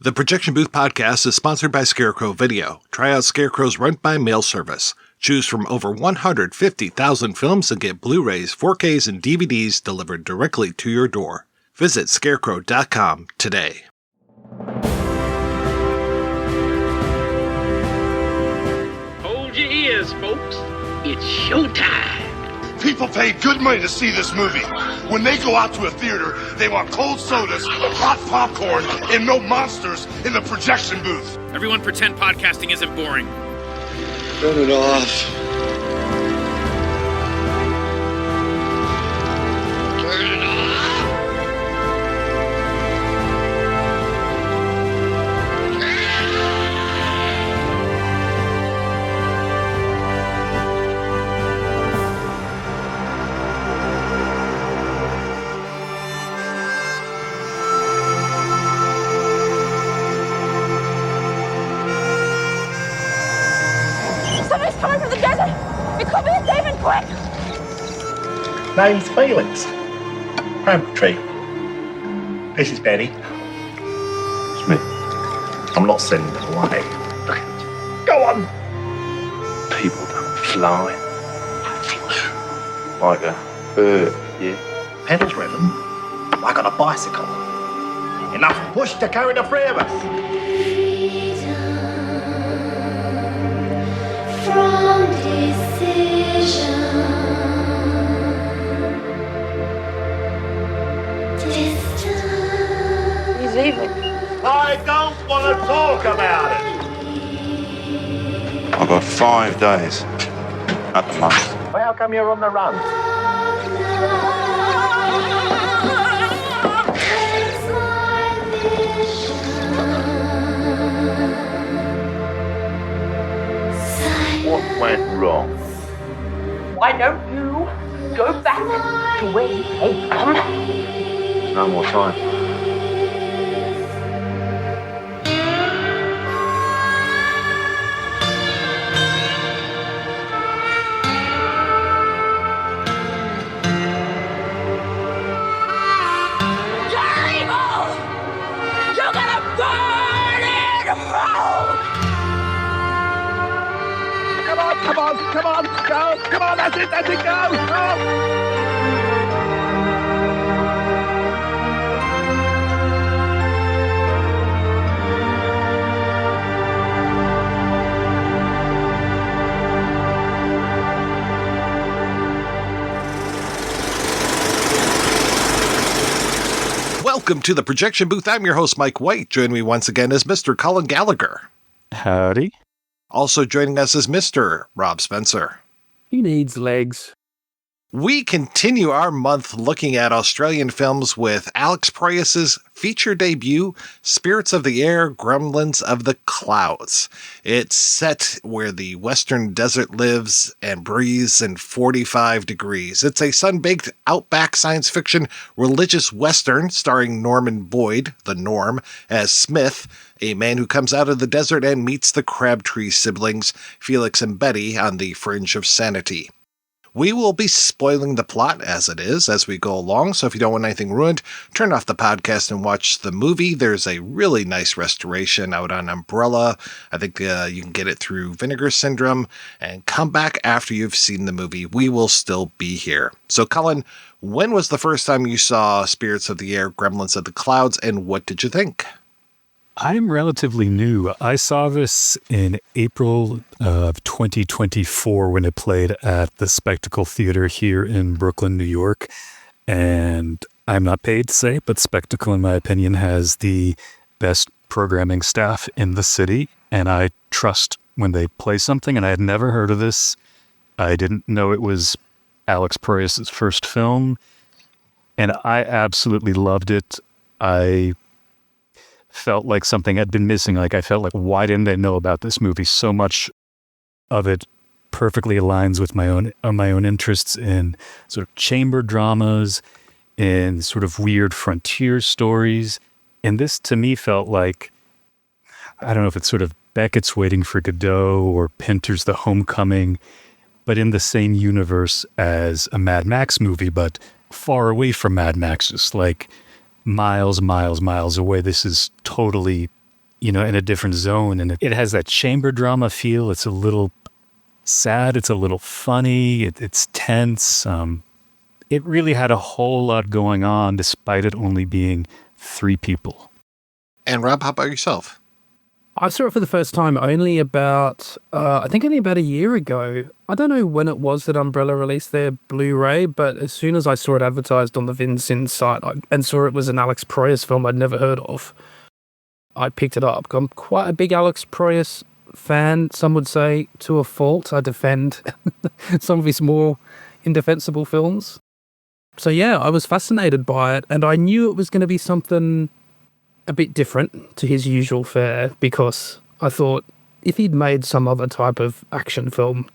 The Projection Booth podcast is sponsored by Scarecrow Video. Try out Scarecrow's rent-by-mail service. Choose from over 150,000 films and get Blu-rays, 4Ks, and DVDs delivered directly to your door. Visit scarecrow.com today. Hold your ears, folks. It's showtime. People pay good money to see this movie. When they go out to a theater, they want cold sodas, hot popcorn, and no monsters in the projection booth. Everyone pretend podcasting isn't boring. Turn it off. Turn it off. Somebody's coming from the desert! It could be a David, quick! Name's Felix. Crabtree. This is Betty. It's me. I'm not sending them away. Go on! People don't fly. Like a bird, yeah. Pedals, Reverend. Like on a bicycle. Enough push to carry the three of us. From decision, distance. He's leaving. I don't want to talk about it. I've got 5 days at the most. Well, how come you're on the run? What went wrong? Why don't you go back to where you came from? No more time. You're evil! You're gonna burn in hell! Come on, go! Come on, that's it, go! Welcome to the Projection Booth. I'm your host, Mike White. Joining me once again is Mr. Cullen Gallagher. Howdy. Also joining us is Mr. Rob Spencer. He needs legs. We continue our month looking at Australian films with Alex Proyas' feature debut, Spirits of the Air, Gremlins of the Clouds. It's set where the western desert lives and breathes in 45 degrees. It's a sun-baked outback science fiction religious western starring Norman Boyd, the Norm, as Smith, a man who comes out of the desert and meets the Crabtree siblings, Felix and Betty, on the fringe of sanity. We will be spoiling the plot as it is as we go along, so if you don't want anything ruined, turn off the podcast and watch the movie. There's a really nice restoration out on Umbrella. I think you can get it through Vinegar Syndrome, and come back after you've seen the movie. We will still be here. So, Cullen, when was the first time you saw Spirits of the Air, Gremlins of the Clouds, and what did you think? I'm relatively new. I saw this in April of 2024 when it played at the Spectacle Theater here in Brooklyn, New York. And I'm not paid to say, but Spectacle, in my opinion, has the best programming staff in the city. And I trust when they play something. And I had never heard of this. I didn't know it was Alex Proyas' first film. And I absolutely loved it. I felt like something had been missing. Like, I felt like, why didn't I know about this movie? So much of it perfectly aligns with my own interests in sort of chamber dramas, in sort of weird frontier stories. And this, to me, felt like, I don't know if it's sort of Beckett's Waiting for Godot or Pinter's The Homecoming, but in the same universe as a Mad Max movie, but far away from Mad Max, just like miles away. This is totally in a different zone. And it has that chamber drama feel. It's a little sad. It's a little funny. It's tense. It really had a whole lot going on despite it only being 3 people. And Rob, how about yourself? I saw it for the first time only about a year ago. I don't know when it was that Umbrella released their Blu-ray, but as soon as I saw it advertised on the Vincin site and saw it was an Alex Proyas film I'd never heard of, I picked it up. I'm quite a big Alex Proyas fan, some would say to a fault. I defend some of his more indefensible films. So yeah, I was fascinated by it, and I knew it was going to be something a bit different to his usual fare, because I thought if he'd made some other type of action film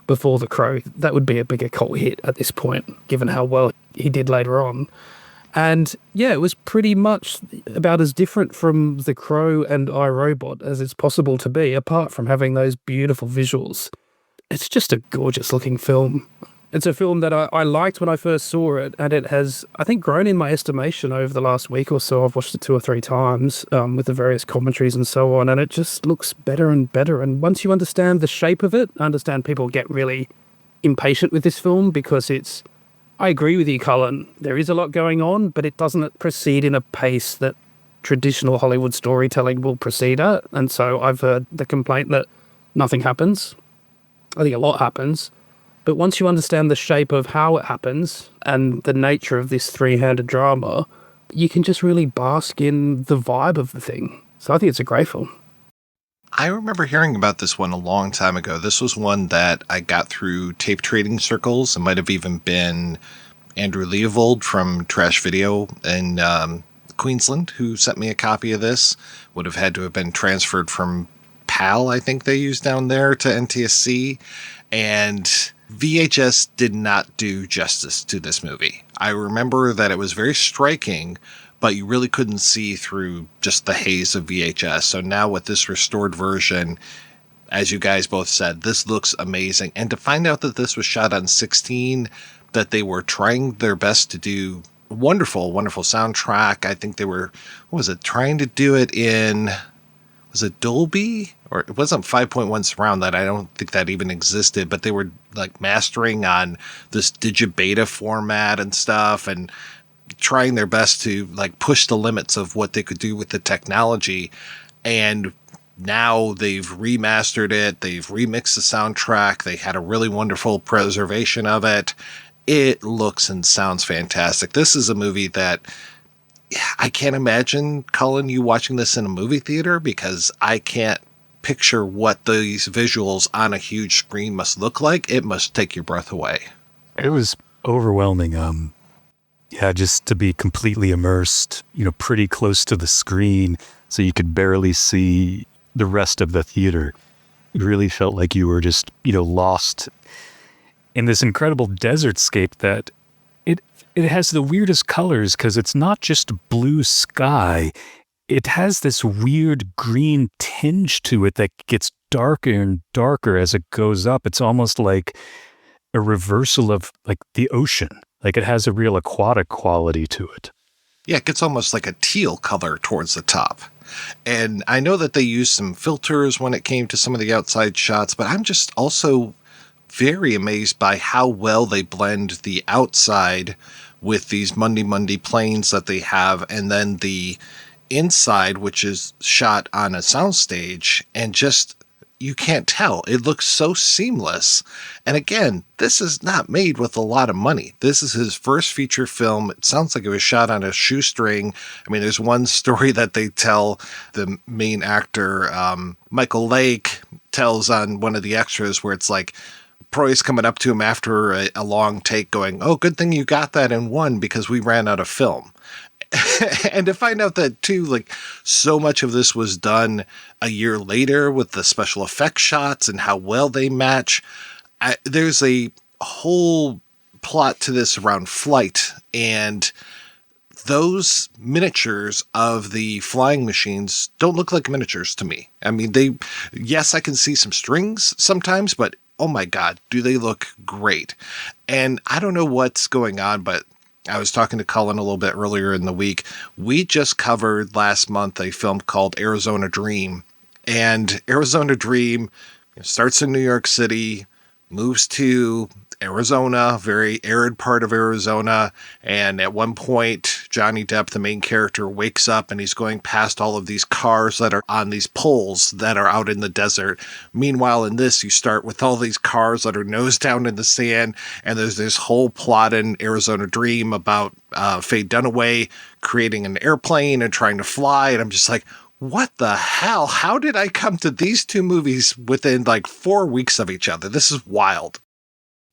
before The Crow, that would be a bigger cult hit at this point, given how well he did later on. And yeah, it was pretty much about as different from The Crow and I, Robot as it's possible to be, apart from having those beautiful visuals. It's just a gorgeous looking film. It's a film that I liked when I first saw it, and it has, I think, grown in my estimation over the last week or so. I've watched it 2 or 3 times with the various commentaries and so on, and it just looks better and better. And once you understand the shape of it, I understand people get really impatient with this film because it's, I agree with you, Cullen, there is a lot going on, but it doesn't proceed in a pace that traditional Hollywood storytelling will proceed at. And so I've heard the complaint that nothing happens. I think a lot happens. But once you understand the shape of how it happens and the nature of this 3-handed drama, you can just really bask in the vibe of the thing. So I think it's a great film. I remember hearing about this one a long time ago. This was one that I got through tape trading circles. It might have even been Andrew Leovold from Trash Video in Queensland who sent me a copy of this. Would have had to have been transferred from PAL, I think they used down there, to NTSC. And VHS did not do justice to this movie. I remember that it was very striking, but you really couldn't see through just the haze of VHS. So now with this restored version, as you guys both said, this looks amazing. And to find out that this was shot on 16, that they were trying their best to do wonderful, wonderful soundtrack. I think they were, trying to do it in, was it Dolby? Or it wasn't 5.1 surround, that I don't think that even existed, but they were like mastering on this digibeta format and stuff and trying their best to like push the limits of what they could do with the technology. And now they've remastered it. They've remixed the soundtrack. They had a really wonderful preservation of it. It looks and sounds fantastic. This is a movie that I can't imagine, Cullen, you watching this in a movie theater, because I can't picture what these visuals on a huge screen must look like. It must take your breath away. It was overwhelming. Just to be completely immersed, pretty close to the screen, so you could barely see the rest of the theater. It really felt like you were just, lost in this incredible desert scape that it has the weirdest colors, because it's not just blue sky. It has this weird green tinge to it that gets darker and darker as it goes up. It's almost like a reversal of like the ocean. Like it has a real aquatic quality to it. Yeah, it gets almost like a teal color towards the top. And I know that they used some filters when it came to some of the outside shots, but I'm just also very amazed by how well they blend the outside with these Mundi planes that they have, and then the inside, which is shot on a soundstage, and just, you can't tell. It looks so seamless. And again, this is not made with a lot of money. This is his first feature film. It sounds like it was shot on a shoestring. I mean, there's one story that they tell, the main actor, Michael Lake, tells on one of the extras, where it's like, Proyas coming up to him after a long take going, "Oh, good thing you got that in one, because we ran out of film." And to find out that too, like, so much of this was done a year later with the special effects shots and how well they match. There's a whole plot to this around flight, and those miniatures of the flying machines don't look like miniatures to me. I mean, yes, I can see some strings sometimes, but oh my God, do they look great. And I don't know what's going on, but I was talking to Cullen a little bit earlier in the week. We just covered last month a film called Arizona Dream. And Arizona Dream starts in New York City, moves to Arizona, very arid part of Arizona. And at one point, Johnny Depp, the main character, wakes up and he's going past all of these cars that are on these poles that are out in the desert. Meanwhile, in this, you start with all these cars that are nose down in the sand. And there's this whole plot in Arizona Dream about Faye Dunaway creating an airplane and trying to fly. And I'm just like, what the hell? How did I come to these two movies within like 4 weeks of each other? This is wild.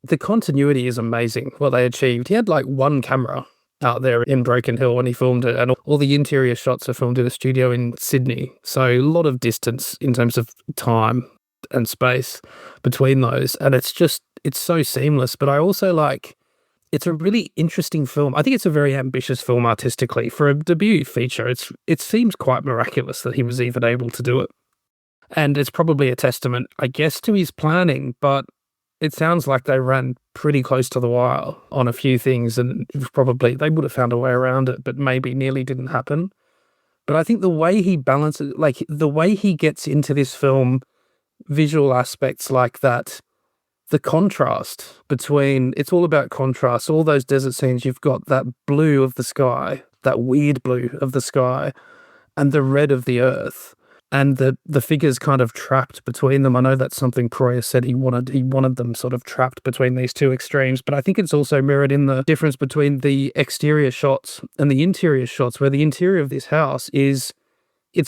The continuity is amazing, what they achieved. He had like one camera out there in Broken Hill when he filmed it, and all the interior shots are filmed in a studio in Sydney. So a lot of distance in terms of time and space between those. And it's so seamless. But I also it's a really interesting film. I think it's a very ambitious film artistically. For a debut feature, it seems quite miraculous that he was even able to do it. And it's probably a testament, I guess, to his planning, but it sounds like they ran pretty close to the wire on a few things, and probably they would have found a way around it, but maybe nearly didn't happen. But I think the way he balances, the way he gets into this film, visual aspects like that, the contrast between, it's all about contrast. All those desert scenes, you've got that blue of the sky, that weird blue of the sky, and the red of the earth. And the figures kind of trapped between them. I know that's something Proyas said he wanted them sort of trapped between these two extremes, but I think it's also mirrored in the difference between the exterior shots and the interior shots, where the interior of this house it's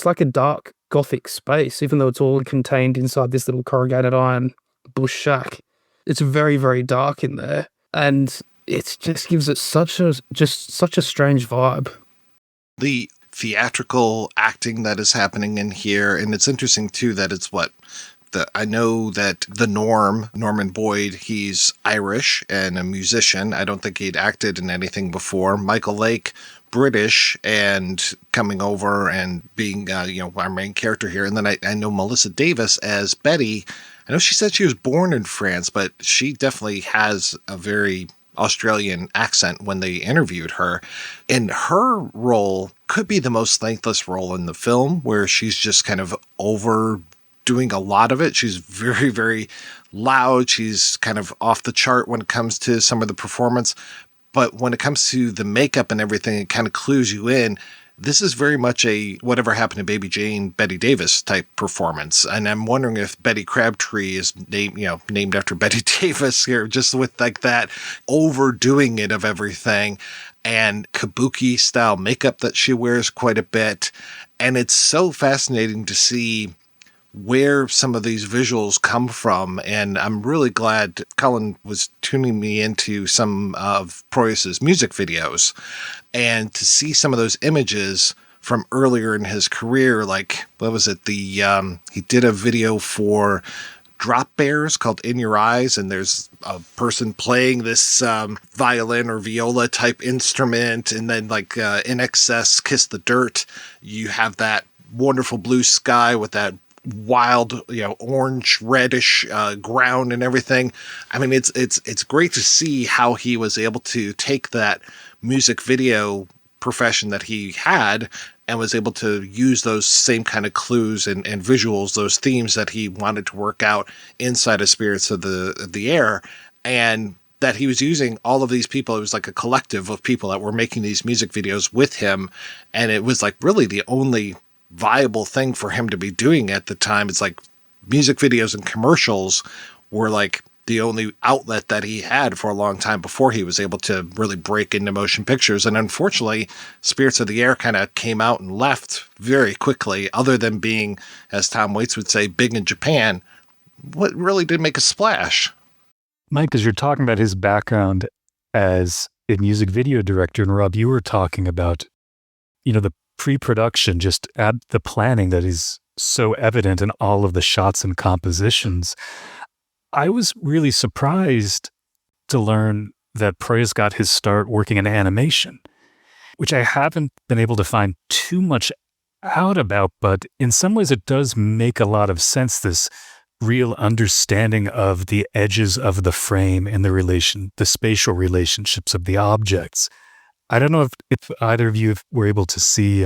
like a dark gothic space, even though it's all contained inside this little corrugated iron bush shack. It's very, very dark in there, and it just gives it such a strange vibe. The theatrical acting that is happening in here, and it's interesting too that it's I know that Norman Boyd, he's Irish and a musician. I don't think he'd acted in anything before. Michael Lake, British, and coming over and being our main character here. And then I know Melissa Davis as Betty. I know she said she was born in France, but she definitely has a very Australian accent when they interviewed her. And her role could be the most thankless role in the film, where she's just kind of overdoing a lot of it. She's very, very loud. She's kind of off the chart when it comes to some of the performance. But when it comes to the makeup and everything, it kind of clues you in. This is very much a Whatever Happened to Baby Jane, Betty Davis type performance. And I'm wondering if Betty Crabtree is named after Betty Davis here, just with like that overdoing it of everything, and kabuki style makeup that she wears quite a bit. And it's so fascinating to see where some of these visuals come from. And I'm really glad Cullen was tuning me into some of Proyas' music videos, and to see some of those images from earlier in his career. Like, what was it? He did a video for Drop Bears called In Your Eyes, and there's a person playing this violin or viola type instrument, and then like In Excess, Kiss the Dirt, you have that wonderful blue sky with that wild, orange reddish ground and everything. I mean, it's great to see how he was able to take that music video profession that he had and was able to use those same kind of clues and visuals, those themes that he wanted to work out inside of Spirits of the Air, and that he was using all of these people. It was like a collective of people that were making these music videos with him, and it was like really the only viable thing for him to be doing at the time. It's like music videos and commercials were like the only outlet that he had for a long time before he was able to really break into motion pictures. And unfortunately, Spirits of the Air kind of came out and left very quickly, other than being, as Tom Waits would say, big in Japan. What really did make a splash? Mike, as you're talking about his background as a music video director, and Rob, you were talking about, the pre-production, just add the planning that is so evident in all of the shots and compositions. I was really surprised to learn that Proyas got his start working in animation, which I haven't been able to find too much out about, but in some ways it does make a lot of sense, this real understanding of the edges of the frame and the spatial relationships of the objects. I don't know if either of you were able to see,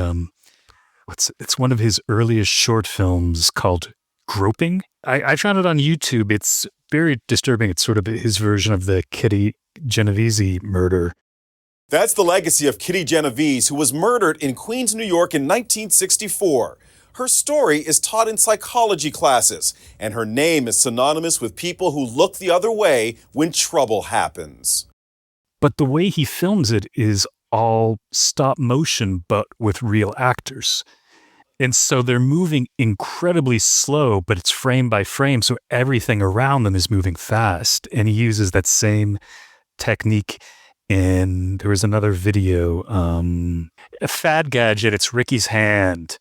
it's one of his earliest short films called Groping. I found it on YouTube. It's very disturbing. It's sort of his version of the Kitty Genovese murder. That's the legacy of Kitty Genovese, who was murdered in Queens, New York in 1964. Her story is taught in psychology classes, and her name is synonymous with people who look the other way when trouble happens. But the way he films it is all stop motion, but with real actors. And so they're moving incredibly slow, but it's frame by frame, so everything around them is moving fast. And he uses that same technique. And there was another video, a Fad Gadget, it's Ricky's Hand.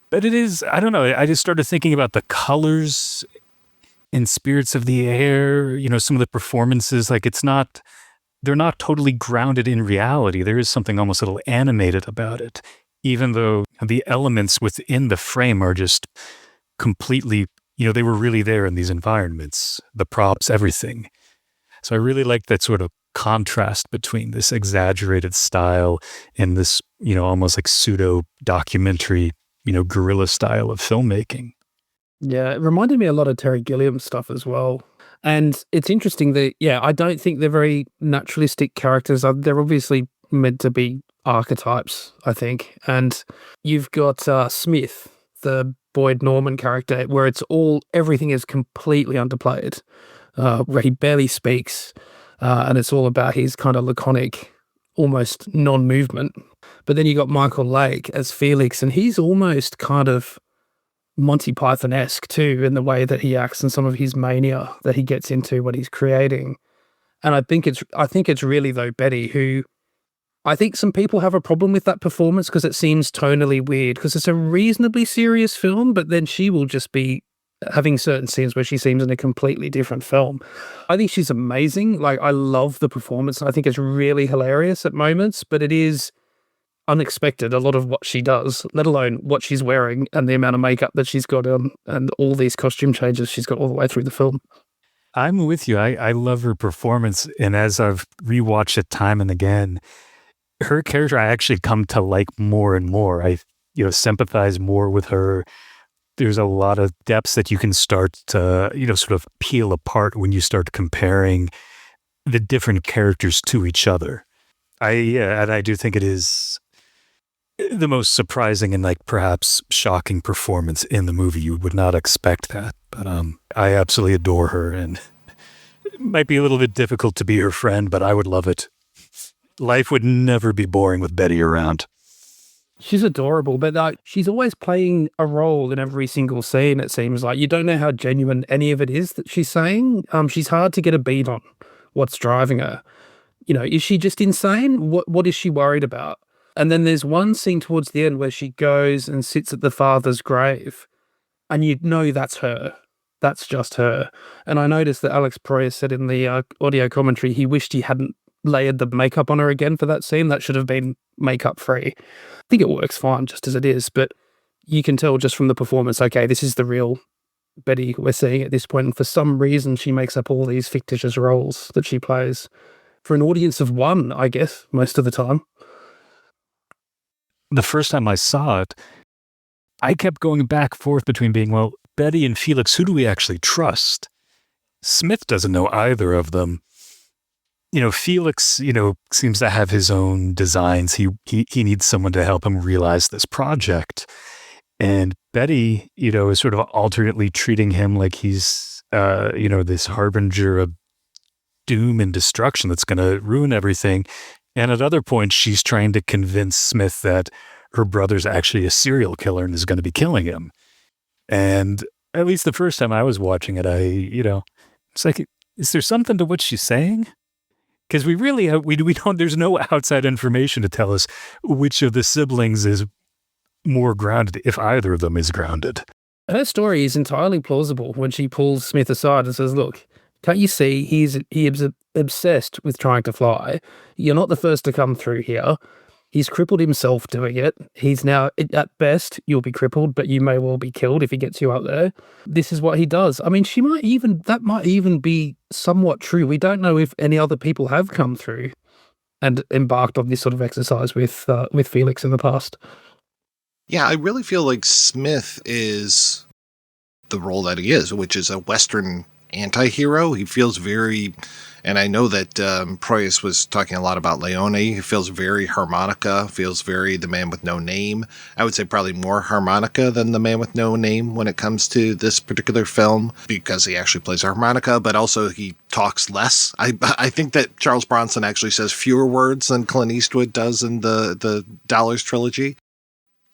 But it is, I don't know, I just started thinking about the colors in Spirits of the Air, some of the performances, like they're not totally grounded in reality. There is something almost a little animated about it, even though the elements within the frame are just completely, they were really there in these environments, the props, everything. So I really like that sort of contrast between this exaggerated style and this, almost like pseudo documentary, guerrilla style of filmmaking. Yeah, it reminded me a lot of Terry Gilliam stuff as well. And it's interesting that, I don't think they're very naturalistic characters. They're obviously meant to be archetypes, I think. And you've got Smith, the Boyd Norman character, where everything is completely underplayed, where he barely speaks. And it's all about his kind of laconic, almost non-movement. But then you got Michael Lake as Felix, and he's almost kind of Monty Python-esque too, in the way that he acts and some of his mania that he gets into when he's creating. And I think it's really, though, Betty, who I think some people have a problem with that performance because it seems tonally weird, because it's a reasonably serious film, but then she will just be having certain scenes where she seems in a completely different film. I think she's amazing. Like, I love the performance. I think it's really hilarious at moments, but it is unexpected, a lot of what she does, let alone what she's wearing and the amount of makeup that she's got on and all these costume changes she's got all the way through the film. I'm with you. I love her performance. And as I've rewatched it time and again, her character I actually come to like more and more. I sympathize more with her. There's a lot of depths that you can start to, sort of peel apart when you start comparing the different characters to each other. And I do think it is the most surprising and perhaps shocking performance in the movie. You would not expect that, but I absolutely adore her, and it might be a little bit difficult to be her friend, but I would love it. Life would never be boring with Betty around. She's adorable, but she's always playing a role in every single scene, it seems like. You don't know how genuine any of it is that she's saying. She's hard to get a beat on what's driving her. Is she just insane? What is she worried about? And then there's one scene towards the end where she goes and sits at the father's grave, and that's her. That's just her. And I noticed that Alex Proyas said in the audio commentary he wished he hadn't layered the makeup on her again for that scene. That should have been makeup free. I think it works fine just as it is, but you can tell just from the performance, okay, this is the real Betty we're seeing at this point. And for some reason, she makes up all these fictitious roles that she plays for an audience of one, I guess, most of the time. The first time I saw it, I kept going back and forth between being, well, Betty and Felix, who do we actually trust? Smith doesn't know either of them. Felix, seems to have his own designs. He needs someone to help him realize this project. And Betty, is sort of alternately treating him like he's, this harbinger of doom and destruction that's going to ruin everything. And at other points, she's trying to convince Smith that her brother's actually a serial killer and is going to be killing him. And at least the first time I was watching it, it's like, is there something to what she's saying? Because we really we don't. There's no outside information to tell us which of the siblings is more grounded, if either of them is grounded. Her story is entirely plausible when she pulls Smith aside and says, "Look, can't you see he is obsessed with trying to fly? You're not the first to come through here. He's crippled himself doing it. He's now, at best, you'll be crippled, but you may well be killed if he gets you up there. This is what he does." I mean, that might even be somewhat true. We don't know if any other people have come through and embarked on this sort of exercise with Felix in the past. Yeah, I really feel like Smith is the role that he is, which is a Western anti-hero. He feels very, and I know that Proyas was talking a lot about Leone. He feels very harmonica, feels very the man with no name. I would say probably more harmonica than the man with no name when it comes to this particular film, because he actually plays harmonica, but also he talks less. I think that Charles Bronson actually says fewer words than Clint Eastwood does in the Dollars trilogy.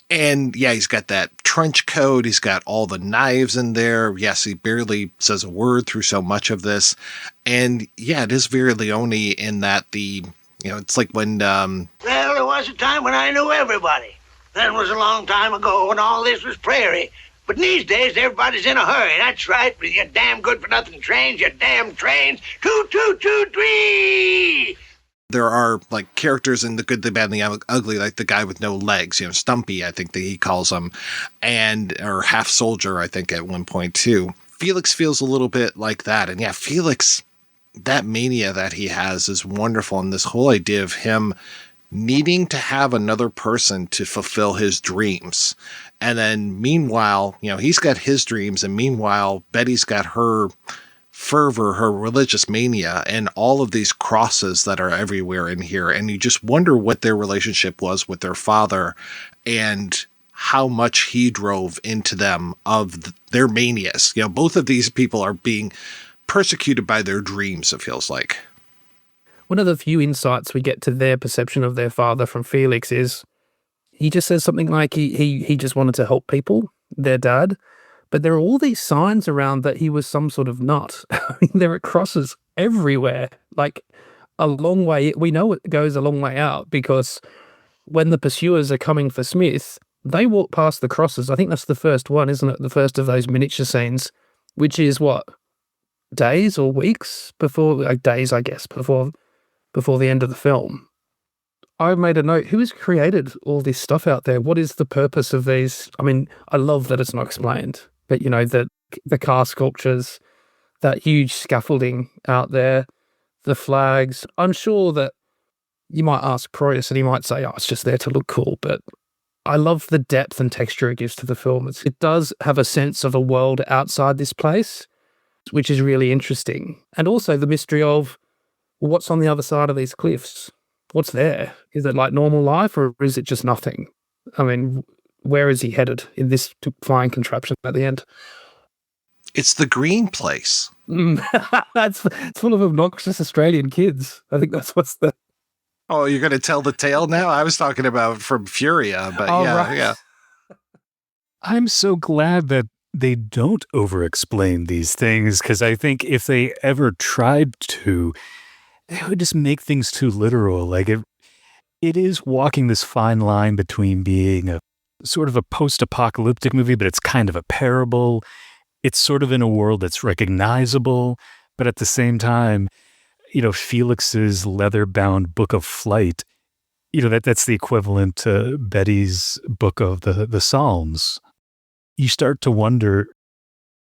And yeah, he's got that trench coat. He's got all the knives in there. Yes, he barely says a word through so much of this. And yeah, it is very Leone in that it's like when... Well, there was a time when I knew everybody. That was a long time ago when all this was prairie. But these days, everybody's in a hurry. That's right, with your damn good-for-nothing trains, your damn trains. 2, 2, 2, 3! There are like characters in The Good, the Bad, and the Ugly, like the guy with no legs, Stumpy, I think that he calls him, or Half Soldier, I think at one point too. Felix feels a little bit like that. And yeah, Felix, that mania that he has is wonderful. And this whole idea of him needing to have another person to fulfill his dreams. And then meanwhile, he's got his dreams. And meanwhile, Betty's got her fervor, her religious mania, and all of these crosses that are everywhere in here. And you just wonder what their relationship was with their father and how much he drove into them of their manias. Both of these people are being persecuted by their dreams, it feels like. One of the few insights we get to their perception of their father from Felix is he just says something like he just wanted to help people, their dad. But there are all these signs around that he was some sort of nut. I mean, there are crosses everywhere, like a long way. We know it goes a long way out because when the pursuers are coming for Smith, they walk past the crosses. I think that's the first one, isn't it? The first of those miniature scenes, which is what, days or weeks before, days, I guess, before the end of the film. I made a note, who has created all this stuff out there? What is the purpose of these? I mean, I love that it's not explained. But, the car sculptures, that huge scaffolding out there, the flags. I'm sure that you might ask Proyas and he might say, it's just there to look cool. But I love the depth and texture it gives to the film. It does have a sense of a world outside this place, which is really interesting. And also the mystery of what's on the other side of these cliffs. What's there? Is it like normal life or is it just nothing? I mean, where is he headed in this flying contraption at the end? It's the green place. It's full of obnoxious Australian kids. I think that's what's the... Oh, you're going to tell the tale now? I was talking about from Furia, but yeah. I'm so glad that they don't over-explain these things, because I think if they ever tried to, it would just make things too literal. Like it is walking this fine line between being a sort of a post-apocalyptic movie, but it's kind of a parable. It's sort of in a world that's recognizable, but at the same time, Felix's leather-bound Book of Flight, that's the equivalent to Betty's book of the Psalms. You start to wonder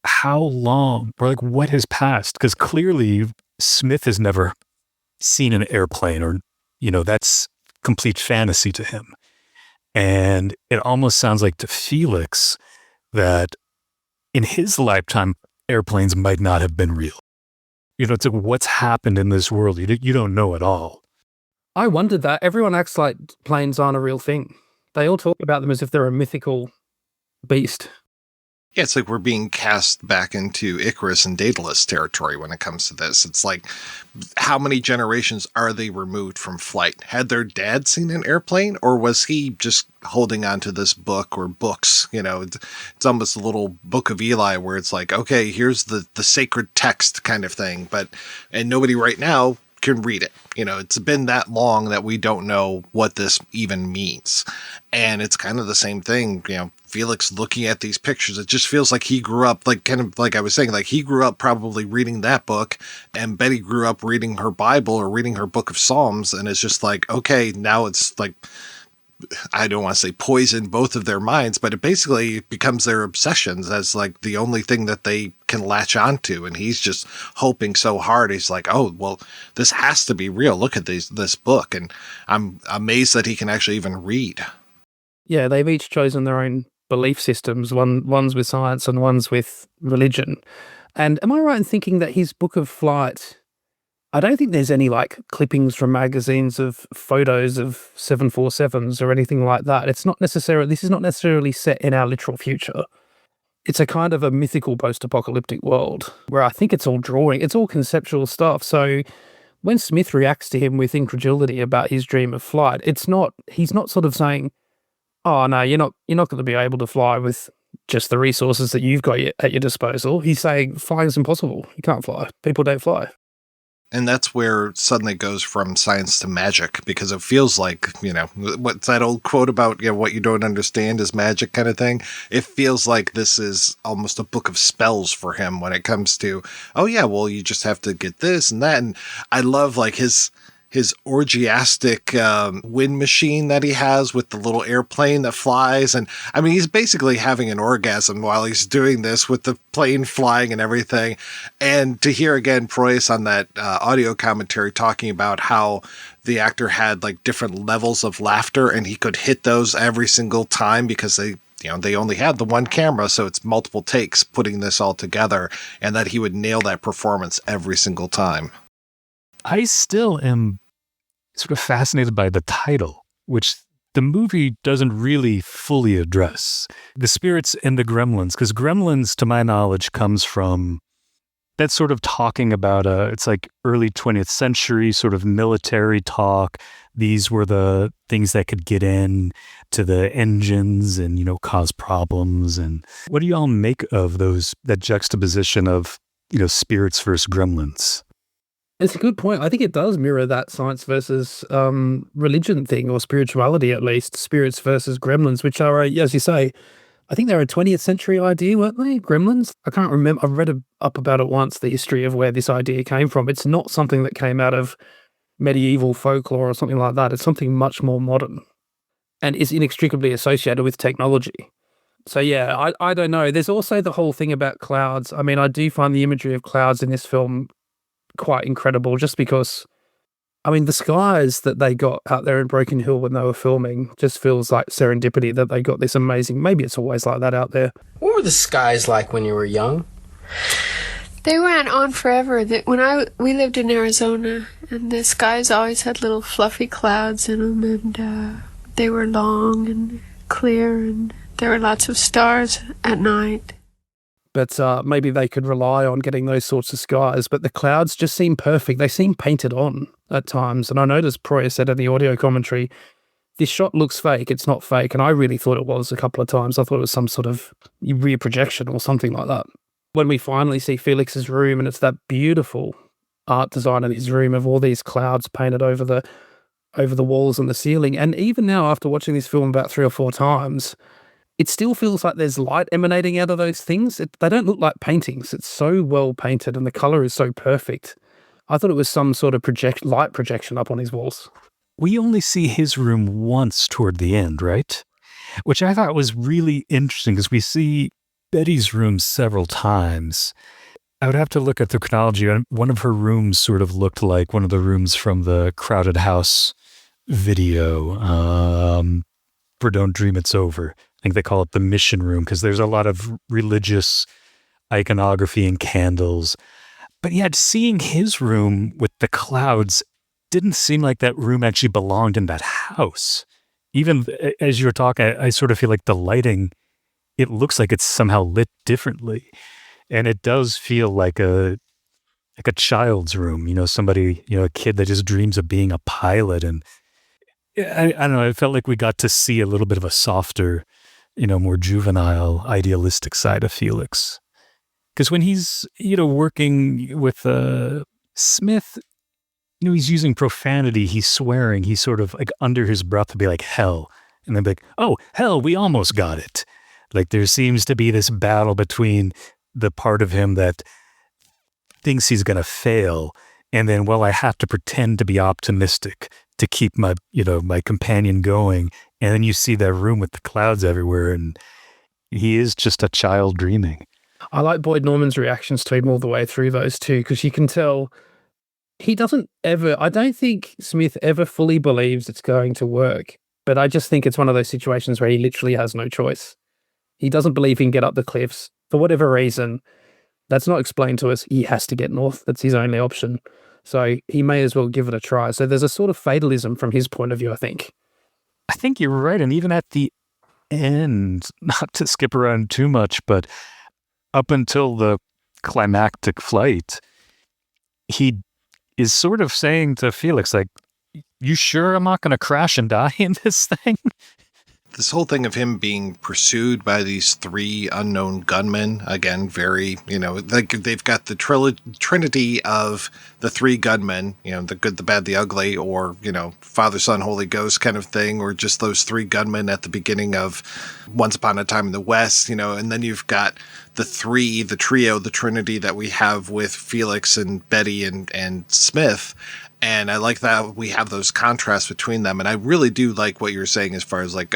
how long, or like what has passed, because clearly Smith has never seen an airplane, or, that's complete fantasy to him. And it almost sounds like to Felix that in his lifetime, airplanes might not have been real. It's like what's happened in this world. You don't know at all. I wondered that. Everyone acts like planes aren't a real thing. They all talk about them as if they're a mythical beast. Yeah, it's like we're being cast back into Icarus and Daedalus territory when it comes to this. It's like, how many generations are they removed from flight? Had their dad seen an airplane, or was he just holding on to this book or books? It's almost a little Book of Eli where it's like, okay, here's the sacred text kind of thing, and nobody right now can read it. It's been that long that we don't know what this even means. And it's kind of the same thing, Felix looking at these pictures. It just feels like he grew up, like kind of like I was saying, like he grew up probably reading that book, and Betty grew up reading her Bible or reading her Book of Psalms. And it's just like, okay, now it's like I don't want to say poison both of their minds, but it basically becomes their obsessions as like the only thing that they can latch onto. And he's just hoping so hard. He's like, oh, well, this has to be real. Look at this book. And I'm amazed that he can actually even read. Yeah, they've each chosen their own belief systems, one's with science and one's with religion. And am I right in thinking that his Book of Flight, I don't think there's any like clippings from magazines of photos of 747s or anything like that. This is not necessarily set in our literal future. It's a kind of a mythical post-apocalyptic world where I think it's all drawing, it's all conceptual stuff. So when Smith reacts to him with incredulity about his dream of flight, he's not sort of saying, oh no, you're not going to be able to fly with just the resources that you've got at your disposal. He's saying flying's impossible. You can't fly. People don't fly. And that's where suddenly it goes from science to magic, because it feels like, what's that old quote about, what you don't understand is magic kind of thing? It feels like this is almost a book of spells for him when it comes to, oh yeah, well, you just have to get this and that. And I love like his orgiastic wind machine that he has with the little airplane that flies. And I mean, he's basically having an orgasm while he's doing this with the plane flying and everything. And to hear again Proyas on that audio commentary talking about how the actor had like different levels of laughter and he could hit those every single time because they only had the one camera, so it's multiple takes putting this all together, and that he would nail that performance every single time. I still am sort of fascinated by the title, which the movie doesn't really fully address. The spirits and the gremlins, because gremlins, to my knowledge, comes from that sort of talking about, it's like early 20th century sort of military talk. These were the things that could get in to the engines and, cause problems. And what do you all make of that juxtaposition of, spirits versus gremlins? It's a good point. I think it does mirror that science versus religion thing, or spirituality at least, spirits versus gremlins, which are, as you say, I think they're a 20th century idea, weren't they? Gremlins? I can't remember. I've read up about it once, the history of where this idea came from. It's not something that came out of medieval folklore or something like that. It's something much more modern and is inextricably associated with technology. So yeah, I don't know. There's also the whole thing about clouds. I mean, I do find the imagery of clouds in this film quite incredible, just because, I mean, the skies that they got out there in Broken Hill when they were filming just feels like serendipity that they got this amazing, maybe it's always like that out there. What were the skies like when you were young? They went on forever. We lived in Arizona, and the skies always had little fluffy clouds in them, and they were long and clear, and there were lots of stars at night. But maybe they could rely on getting those sorts of skies. But the clouds just seem perfect. They seem painted on at times. And I noticed Proyas said in the audio commentary, this shot looks fake. It's not fake. And I really thought it was a couple of times. I thought it was some sort of rear projection or something like that. When we finally see Felix's room, and it's that beautiful art design in his room of all these clouds painted over the walls and the ceiling. And even now, after watching this film about 3 or 4 times, it still feels like there's light emanating out of those things. They don't look like paintings. It's so well painted and the color is so perfect. I thought it was some sort of light projection up on his walls. We only see his room once toward the end, right? Which I thought was really interesting because we see Betty's room several times. I would have to look at the chronology. One of her rooms sort of looked like one of the rooms from the Crowded House video for Don't Dream It's Over. I think they call it the mission room because there's a lot of religious iconography and candles. But yet seeing his room with the clouds didn't seem like that room actually belonged in that house. Even as you were talking, I sort of feel like the lighting, it looks like it's somehow lit differently. And it does feel like a child's room, somebody, a kid that just dreams of being a pilot. And I don't know, I felt like we got to see a little bit of a softer, more juvenile, idealistic side of Felix. Because when he's, working with Smith, he's using profanity, he's swearing, he's sort of like under his breath to be like, hell. And then be like, oh, hell, we almost got it. Like there seems to be this battle between the part of him that thinks he's going to fail. And then, well, I have to pretend to be optimistic to keep my, my companion going. And then you see that room with the clouds everywhere, and he is just a child dreaming. I like Boyd Norman's reactions to him all the way through those two, because you can tell he doesn't ever, I don't think Smith ever fully believes it's going to work, but I just think it's one of those situations where he literally has no choice. He doesn't believe he can get up the cliffs for whatever reason. That's not explained to us. He has to get north. That's his only option. So he may as well give it a try. So there's a sort of fatalism from his point of view, I think. I think you're right. And even at the end, not to skip around too much, but up until the climactic flight, he is sort of saying to Felix, like, you sure I'm not going to crash and die in this thing? This whole thing of him being pursued by these three unknown gunmen, again, very, like they've got the trinity of the three gunmen, the good, the bad, the ugly, or, Father, Son, Holy Ghost kind of thing, or just those three gunmen at the beginning of Once Upon a Time in the West, and then you've got the trio, the trinity that we have with Felix and Betty and Smith. And I like that we have those contrasts between them. And I really do like what you're saying as far as like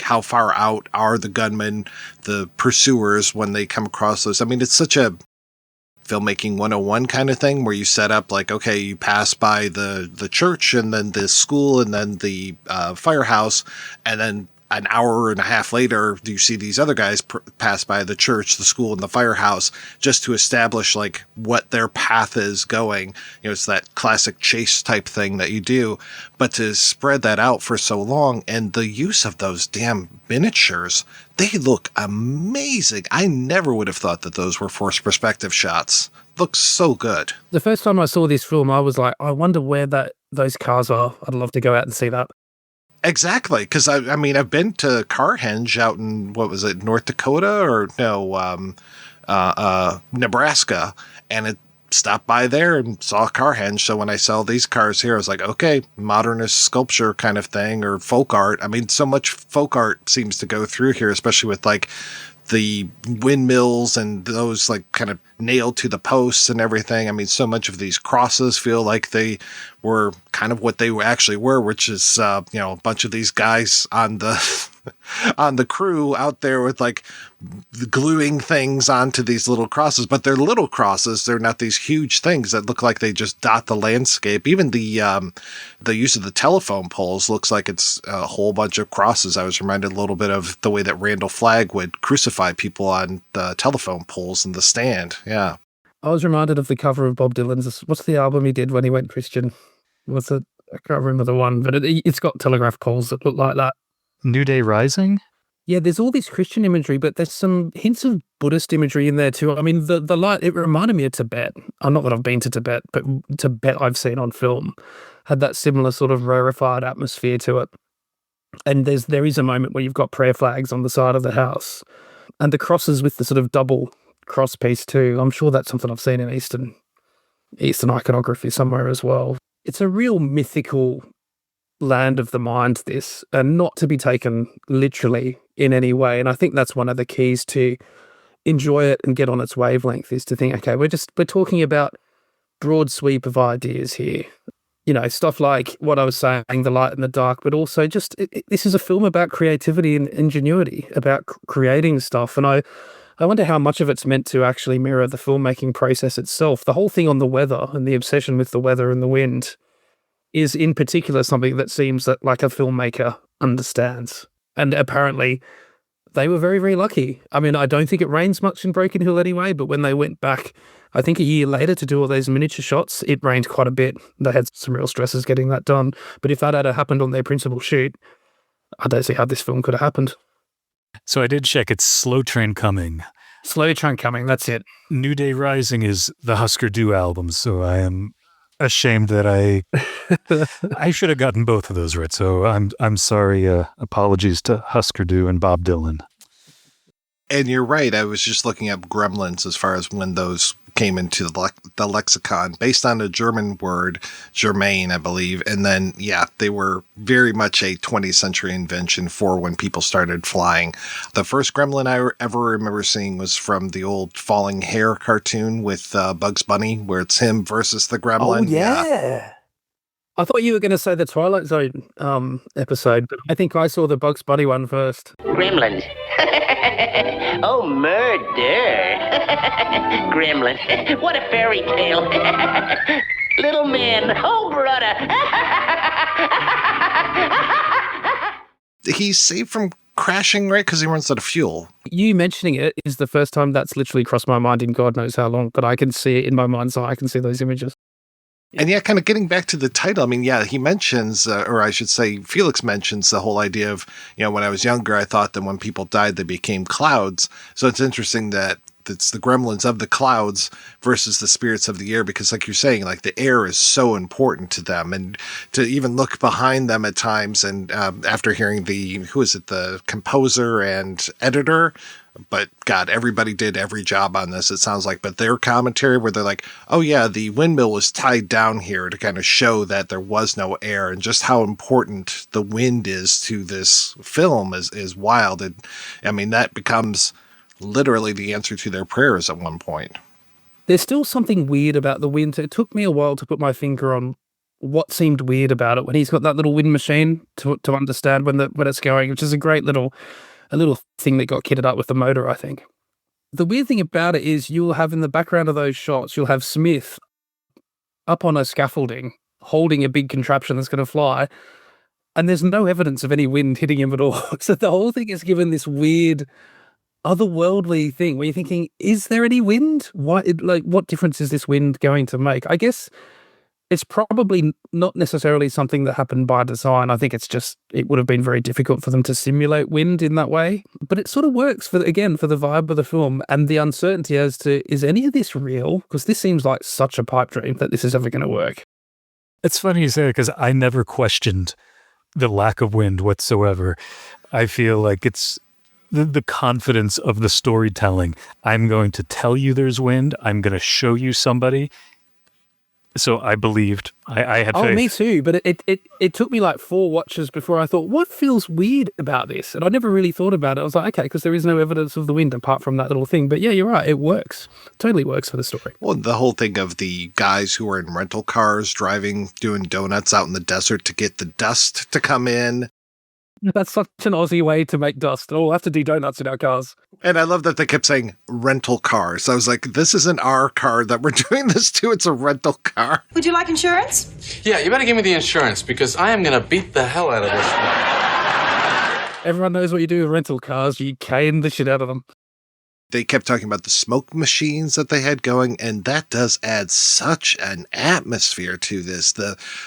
how far out are the gunmen, the pursuers, when they come across those. I mean, it's such a filmmaking 101 kind of thing where you set up like, okay, you pass by the church and then the school and then the firehouse, and then an hour and a half later, you see these other guys pass by the church, the school, and the firehouse, just to establish like what their path is going. It's that classic chase type thing that you do, but to spread that out for so long, and the use of those damn miniatures, they look amazing. I never would have thought that those were forced perspective shots. Looks so good. The first time I saw this film, I was like, I wonder where those cars are. I'd love to go out and see that. Exactly, because I mean, I've been to Carhenge out in, what was it, North Dakota or no, Nebraska, and it stopped by there and saw Carhenge. So when I saw these cars here, I was like, okay, modernist sculpture kind of thing, or folk art. I mean, so much folk art seems to go through here, especially with like the windmills and those like kind of nailed to the posts and everything. I mean, so much of these crosses feel like they were kind of what they actually were, which is, a bunch of these guys on the on the crew out there with like gluing things onto these little crosses, but they're little crosses. They're not these huge things that look like they just dot the landscape. Even the use of the telephone poles looks like it's a whole bunch of crosses. I was reminded a little bit of the way that Randall Flagg would crucify people on the telephone poles in The Stand. Yeah. I was reminded of the cover of Bob Dylan's, what's the album he did when he went Christian? What's it? I can't remember the one, but it's got telegraph poles that look like that. New Day Rising? Yeah, there's all this Christian imagery, but there's some hints of Buddhist imagery in there too. I mean, the light, it reminded me of Tibet. Not that I've been to Tibet, but Tibet I've seen on film had that similar sort of rarefied atmosphere to it. And there is a moment where you've got prayer flags on the side of the house and the crosses with the sort of double cross piece too. I'm sure that's something I've seen in Eastern iconography somewhere as well. It's a real mythical land of the mind, this, and not to be taken literally in any way. And I think that's one of the keys to enjoy it and get on its wavelength, is to think, okay, we're talking about broad sweep of ideas here. Stuff like what I was saying, the light and the dark, but also just this is a film about creativity and ingenuity, about creating stuff. And I wonder how much of it's meant to actually mirror the filmmaking process itself. The whole thing on the weather and the obsession with the weather and the wind is in particular something that seems that like a filmmaker understands. And apparently they were very, very lucky. I mean, I don't think it rains much in Broken Hill anyway, but when they went back, I think a year later to do all those miniature shots, it rained quite a bit. They had some real stresses getting that done. But if that had happened on their principal shoot, I don't see how this film could have happened. So I did check. It's Slow Train Coming. Slow Train Coming, that's it. New Day Rising is the Husker Du album, so I am ashamed that I should have gotten both of those right. So I'm sorry. Apologies to Husker Du and Bob Dylan. And you're right. I was just looking up Gremlins as far as when those came into the lexicon, based on a German word, Germain, I believe. And then, yeah, they were very much a 20th century invention for when people started flying. The first Gremlin I ever remember seeing was from the old Falling Hair cartoon with Bugs Bunny, where it's him versus the Gremlin. Oh, yeah. I thought you were going to say the Twilight Zone episode, but I think I saw the Bugs Bunny one first. Gremlins. Oh, murder. Gremlin. What a fairy tale. Little man. Oh, brother. He's saved from crashing, right? Because he runs out of fuel. You mentioning it is the first time that's literally crossed my mind in God knows how long, but I can see it in my mind's eye. I can see those images. And yeah, kind of getting back to the title, I mean, yeah, he mentions, or I should say, Felix mentions the whole idea of, when I was younger, I thought that when people died, they became clouds. So it's interesting that it's the gremlins of the clouds versus the spirits of the air, because like you're saying, like the air is so important to them, and to even look behind them at times. And after hearing the composer and editor, but God, everybody did every job on this, it sounds like. But their commentary where they're like, oh yeah, the windmill was tied down here to kind of show that there was no air, and just how important the wind is to this film is wild. And I mean, that becomes literally the answer to their prayers at one point. There's still something weird about the wind. It took me a while to put my finger on what seemed weird about it when he's got that little wind machine to understand when it's going, which is a great little thing that got kitted up with the motor, I think. The weird thing about it is you'll have in the background of those shots, you'll have Smith up on a scaffolding holding a big contraption that's going to fly, and there's no evidence of any wind hitting him at all. So the whole thing is given this weird otherworldly thing where you're thinking, is there any wind? What difference is this wind going to make? I guess it's probably not necessarily something that happened by design. I think it would have been very difficult for them to simulate wind in that way. But it sort of works for the vibe of the film and the uncertainty as to, is any of this real? Because this seems like such a pipe dream that this is ever going to work. It's funny you say it, because I never questioned the lack of wind whatsoever. I feel like it's the confidence of the storytelling. I'm going to tell you there's wind. I'm going to show you somebody. So I believed. I had faith. Oh, me too. But it took me like 4 watches before I thought, what feels weird about this? And I never really thought about it. I was like, okay, because there is no evidence of the wind apart from that little thing. But yeah, you're right. It works. Totally works for the story. Well, the whole thing of the guys who are in rental cars driving, doing donuts out in the desert to get the dust to come in. That's such an Aussie way to make dust. Oh, we'll have to do donuts in our cars. And I love that they kept saying rental cars. I was like, this isn't our car that we're doing this to. It's a rental car. Would you like insurance? Yeah, you better give me the insurance because I am going to beat the hell out of this one. Everyone knows what you do with rental cars. You cane the shit out of them. They kept talking about the smoke machines that they had going, and that does add such an atmosphere to this.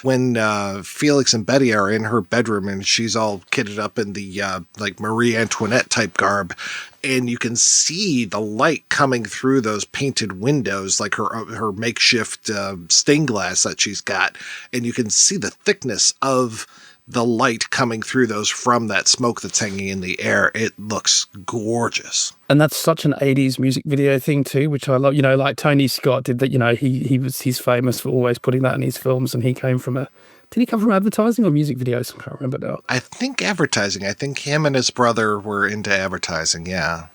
When Felix and Betty are in her bedroom and she's all kitted up in the like Marie Antoinette type garb, and you can see the light coming through those painted windows, like her makeshift stained glass that she's got, and you can see the thickness of the light coming through those from that smoke that's hanging in the air. It looks gorgeous. And that's such an 80s music video thing too, which I love. Like Tony Scott did that, he's famous for always putting that in his films, and he came from did he come from advertising or music videos? I can't remember now. I think advertising. I think him and his brother were into advertising, yeah.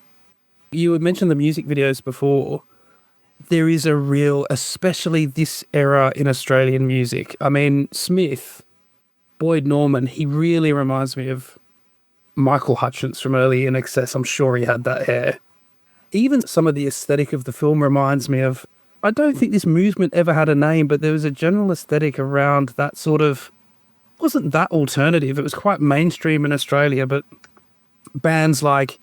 You had mentioned the music videos before. There is a real, especially this era in Australian music. I mean, Smith, Boyd Norman, he really reminds me of Michael Hutchence from early In Excess. I'm sure he had that hair. Even some of the aesthetic of the film reminds me of, I don't think this movement ever had a name, but there was a general aesthetic around that sort of, wasn't that alternative. It was quite mainstream in Australia, but bands like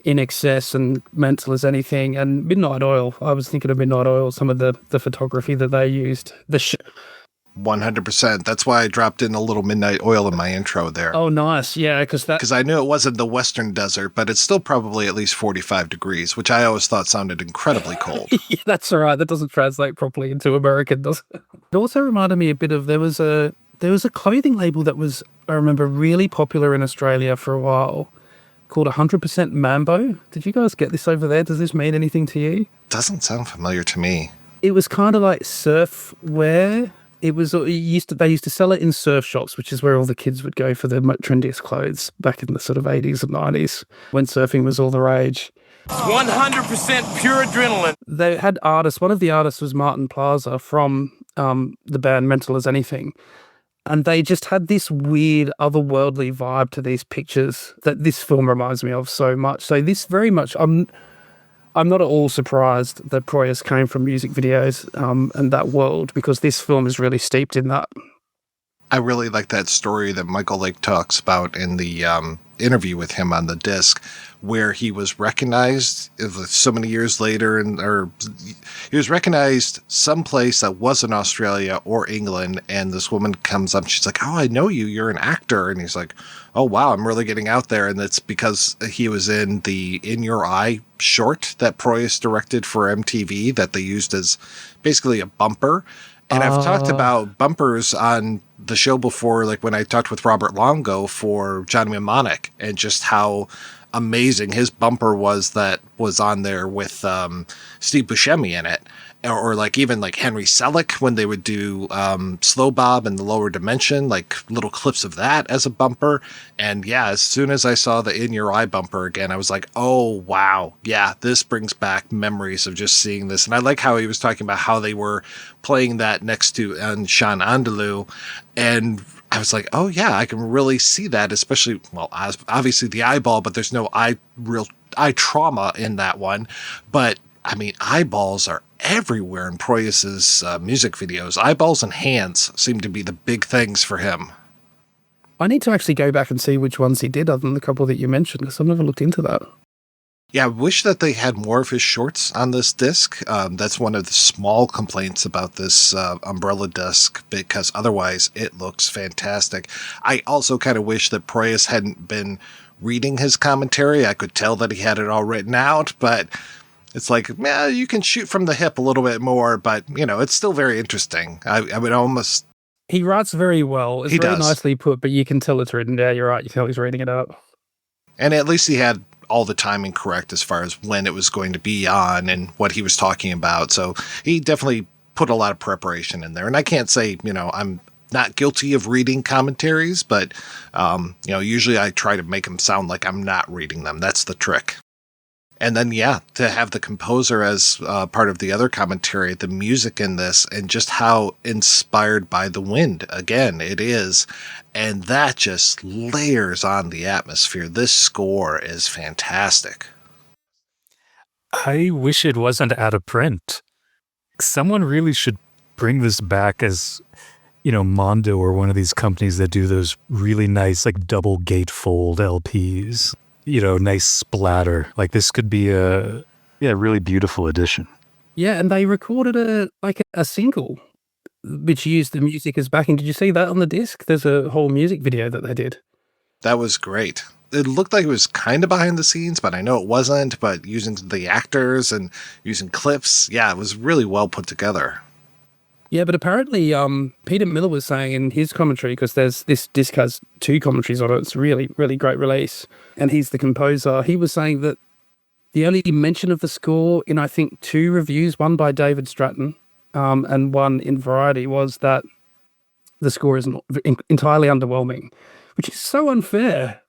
In Excess and Mental as Anything and Midnight Oil. I was thinking of Midnight Oil, some of the photography that they used. 100%. That's why I dropped in a little Midnight Oil in my intro there. Oh, nice. Yeah, because I knew it wasn't the Western desert, but it's still probably at least 45 degrees, which I always thought sounded incredibly cold. Yeah, that's all right. That doesn't translate properly into American, does it? It also reminded me a bit of, there was a clothing label that was, I remember, really popular in Australia for a while called 100% Mambo. Did you guys get this over there? Does this mean anything to you? Doesn't sound familiar to me. It was kind of like surf wear. They used to sell it in surf shops, which is where all the kids would go for the trendiest clothes back in the sort of 80s and 90s when surfing was all the rage. 100% pure adrenaline. They had artists. One of the artists was Martin Plaza from the band Mental as Anything. And they just had this weird otherworldly vibe to these pictures that this film reminds me of so much. So this very much, I'm not at all surprised that Proyas came from music videos and that world, because this film is really steeped in that. I really like that story that Michael Lake talks about in the interview with him on the disc, where he was recognized so many years later, he was recognized someplace that wasn't Australia or England, and this woman comes up, she's like, "Oh, I know you, you're an actor," and he's like, "Oh wow, I'm really getting out there," and that's because he was in the In Your Eye short that Proyas directed for MTV that they used as basically a bumper. And I've talked about bumpers on the show before, like when I talked with Robert Longo for Johnny Mnemonic, and just how amazing his bumper was that was on there with Steve Buscemi in it. Or like even like Henry Selick when they would do Slow Bob and the Lower Dimension, like little clips of that as a bumper. And yeah, as soon as I saw the In Your Eye bumper again, I was like, oh wow, yeah, this brings back memories of just seeing this. And I like how he was talking about how they were playing that next to Sean Andalou, and I was like, oh yeah, I can really see that, especially, well, obviously the eyeball, but there's no real eye trauma in that one. But I mean, eyeballs are everywhere in Proyas's music videos. Eyeballs and hands seem to be the big things for him. I need to actually go back and see which ones he did other than the couple that you mentioned, because I've never looked into that. Yeah, I wish that they had more of his shorts on this disc. That's one of the small complaints about this Umbrella disc, because otherwise it looks fantastic. I also kind of wish that Proyas hadn't been reading his commentary. I could tell that he had it all written out, but it's like, you can shoot from the hip a little bit more, but, it's still very interesting. I would almost... He writes very well. It's very nicely put, but you can tell it's written. Yeah, you're right. You can tell he's reading it out. And at least he had all the timing correct as far as when it was going to be on and what he was talking about. So he definitely put a lot of preparation in there. And I can't say, I'm not guilty of reading commentaries, but, usually I try to make them sound like I'm not reading them. That's the trick. And then, to have the composer as part of the other commentary, the music in this, and just how inspired by the wind, again, it is. And that just layers on the atmosphere. This score is fantastic. I wish it wasn't out of print. Someone really should bring this back as, Mondo or one of these companies that do those really nice, like double gatefold LPs. Nice splatter. Like this could be a really beautiful addition. Yeah, and they recorded a single which used the music as backing. Did you see that on the disc? There's a whole music video that they did. That was great. It looked like it was kind of behind the scenes, but I know it wasn't, but using the actors and using clips, it was really well put together. Yeah, but apparently Peter Miller was saying in his commentary, because this disc has 2 commentaries on it, it's a really, really great release, and he's the composer. He was saying that the only mention of the score in, I think, 2 reviews, one by David Stratton and one in Variety, was that the score is entirely underwhelming, which is so unfair.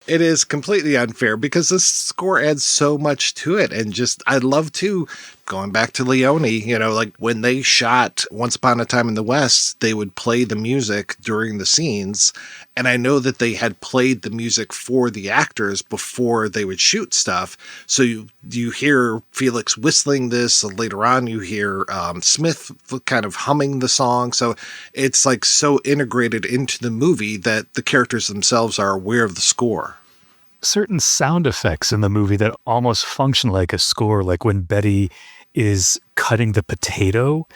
It is completely unfair because this score adds so much to it. And just, I love to, going back to Leone, like when they shot Once Upon a Time in the West, they would play the music during the scenes. And I know that they had played the music for the actors before they would shoot stuff. So you hear Felix whistling this. Later on, you hear Smith kind of humming the song. So it's like so integrated into the movie that the characters themselves are aware of the score. Certain sound effects in the movie that almost function like a score, like when Betty is cutting the potato,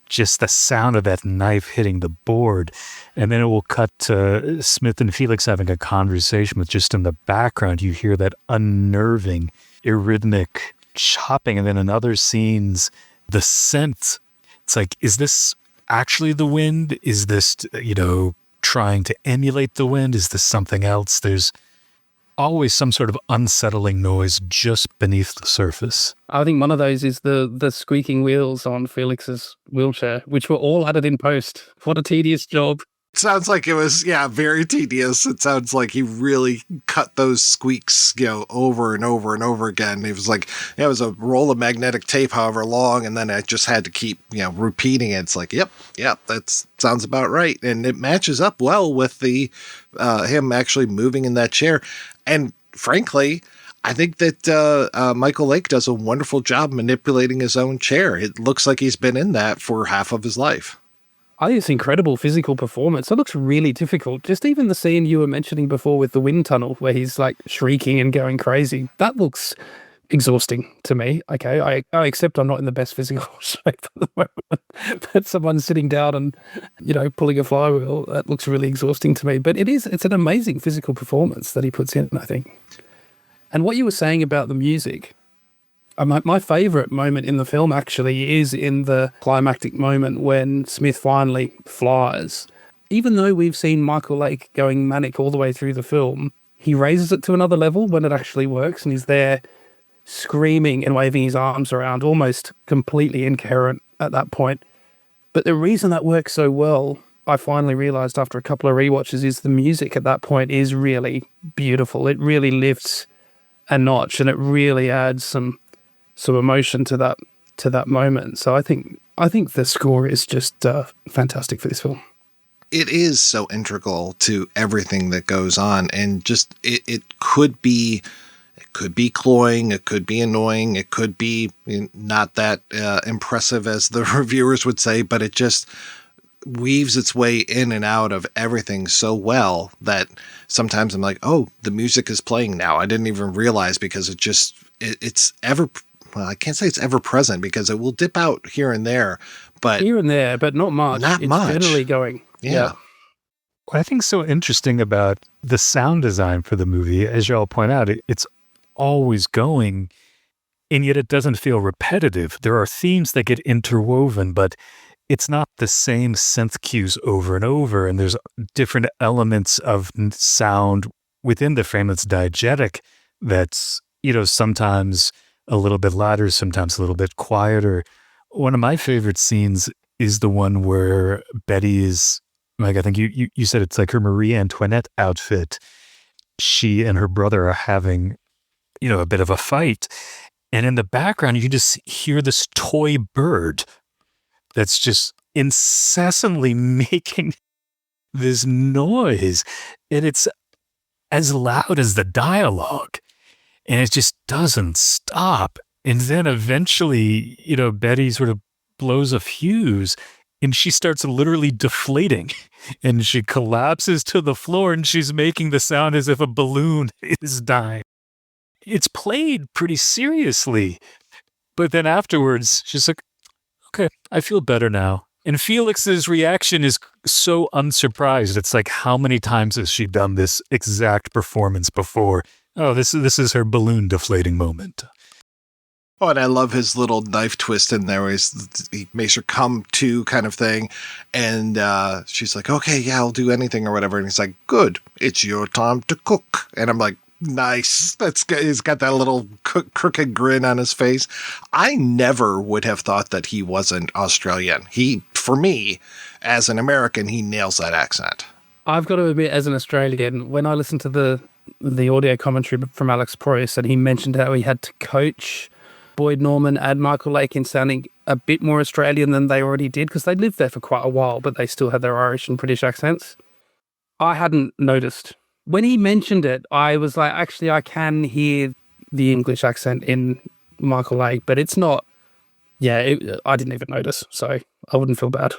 just the sound of that knife hitting the board. And then it will cut to Smith and Felix having a conversation with, just in the background, you hear that unnerving, eurythmic chopping. And then in other scenes, the scent, it's like, is this actually the wind? Is this, trying to emulate the wind? Is this something else? There's always some sort of unsettling noise just beneath the surface. I think one of those is the squeaking wheels on Felix's wheelchair, which were all added in post. What a tedious job. Sounds like it was, very tedious. It sounds like he really cut those squeaks, over and over and over again. It was like, it was a roll of magnetic tape, however long, and then I just had to keep, repeating it. It's like, yep, that sounds about right. And it matches up well with the him actually moving in that chair. And frankly, I think that Michael Lake does a wonderful job manipulating his own chair. It looks like he's been in that for half of his life. I think it's incredible physical performance. It looks really difficult. Just even the scene you were mentioning before with the wind tunnel where he's like shrieking and going crazy. That looks exhausting to me. Okay, I accept I'm not in the best physical shape at the moment, but someone sitting down and, pulling a flywheel, that looks really exhausting to me. But it's an amazing physical performance that he puts in, I think. And what you were saying about the music, my favourite moment in the film actually is in the climactic moment when Smith finally flies. Even though we've seen Michael Lake going manic all the way through the film, he raises it to another level when it actually works, and he's there screaming and waving his arms around, almost completely incoherent at that point. But the reason that works so well, I finally realised after a couple of rewatches, is the music at that point is really beautiful. It really lifts a notch, and it really adds some emotion to that moment. So I think the score is just fantastic for this film. It is so integral to everything that goes on, and just it could be cloying, it could be annoying, it could be not that impressive as the reviewers would say, but it just weaves its way in and out of everything so well that sometimes I'm like, oh, the music is playing now. I didn't even realize, because it's ever. Well, I can't say it's ever present, because it will dip out here and there, but not much. Not it's much. Generally going. Yeah. What I think is so interesting about the sound design for the movie, as y'all point out, it's always going, and yet it doesn't feel repetitive. There are themes that get interwoven, but it's not the same synth cues over and over, and there's different elements of sound within the frame that's diegetic, that's, sometimes a little bit louder, sometimes a little bit quieter. One of my favorite scenes is the one where Betty is, like, I think you said it's like her Marie Antoinette outfit. She and her brother are having, a bit of a fight. And in the background, you just hear this toy bird that's just incessantly making this noise. And it's as loud as the dialogue. And it just doesn't stop. And then eventually, Betty sort of blows a fuse and she starts literally deflating and she collapses to the floor and she's making the sound as if a balloon is dying. It's played pretty seriously. But then afterwards, she's like, okay, I feel better now. And Felix's reaction is so unsurprised. It's like, how many times has she done this exact performance before? Oh, this is her balloon deflating moment. Oh, and I love his little knife twist in there where he makes her come to kind of thing. And she's like, okay, yeah, I'll do anything or whatever. And he's like, good, it's your time to cook. And I'm like, nice. He's got that little crooked grin on his face. I never would have thought that he wasn't Australian. For me, as an American, he nails that accent. I've got to admit, as an Australian, when I listened to the audio commentary from Alex Proyas, and he mentioned how he had to coach Boyd Norman and Michael Lake in sounding a bit more Australian than they already did, because they lived there for quite a while, but they still had their Irish and British accents. I hadn't noticed. When he mentioned it, I was like, actually, I can hear the English accent in Michael Lake, but it's not. Yeah, I didn't even notice, so I wouldn't feel bad.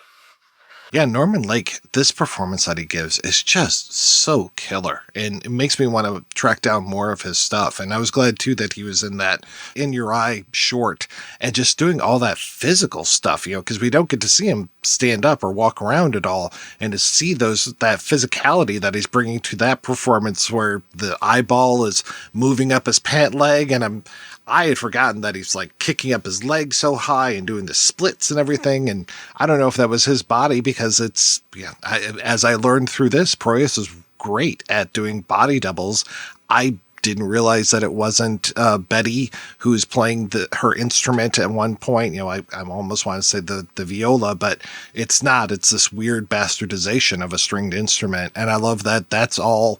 Yeah, Norman Lake, this performance that he gives is just so killer. And it makes me want to track down more of his stuff. And I was glad, too, that he was in that In Your Eye short and just doing all that physical stuff, because we don't get to see him stand up or walk around at all. And to see that physicality that he's bringing to that performance where the eyeball is moving up his pant leg. And I had forgotten that he's like kicking up his leg so high and doing the splits and everything. And I don't know if that was his body, because as I learned through this, Proyas is great at doing body doubles. I didn't realize that it wasn't Betty who's playing her instrument at one point. I almost want to say the viola, but it's not. It's this weird bastardization of a stringed instrument. And I love that that's all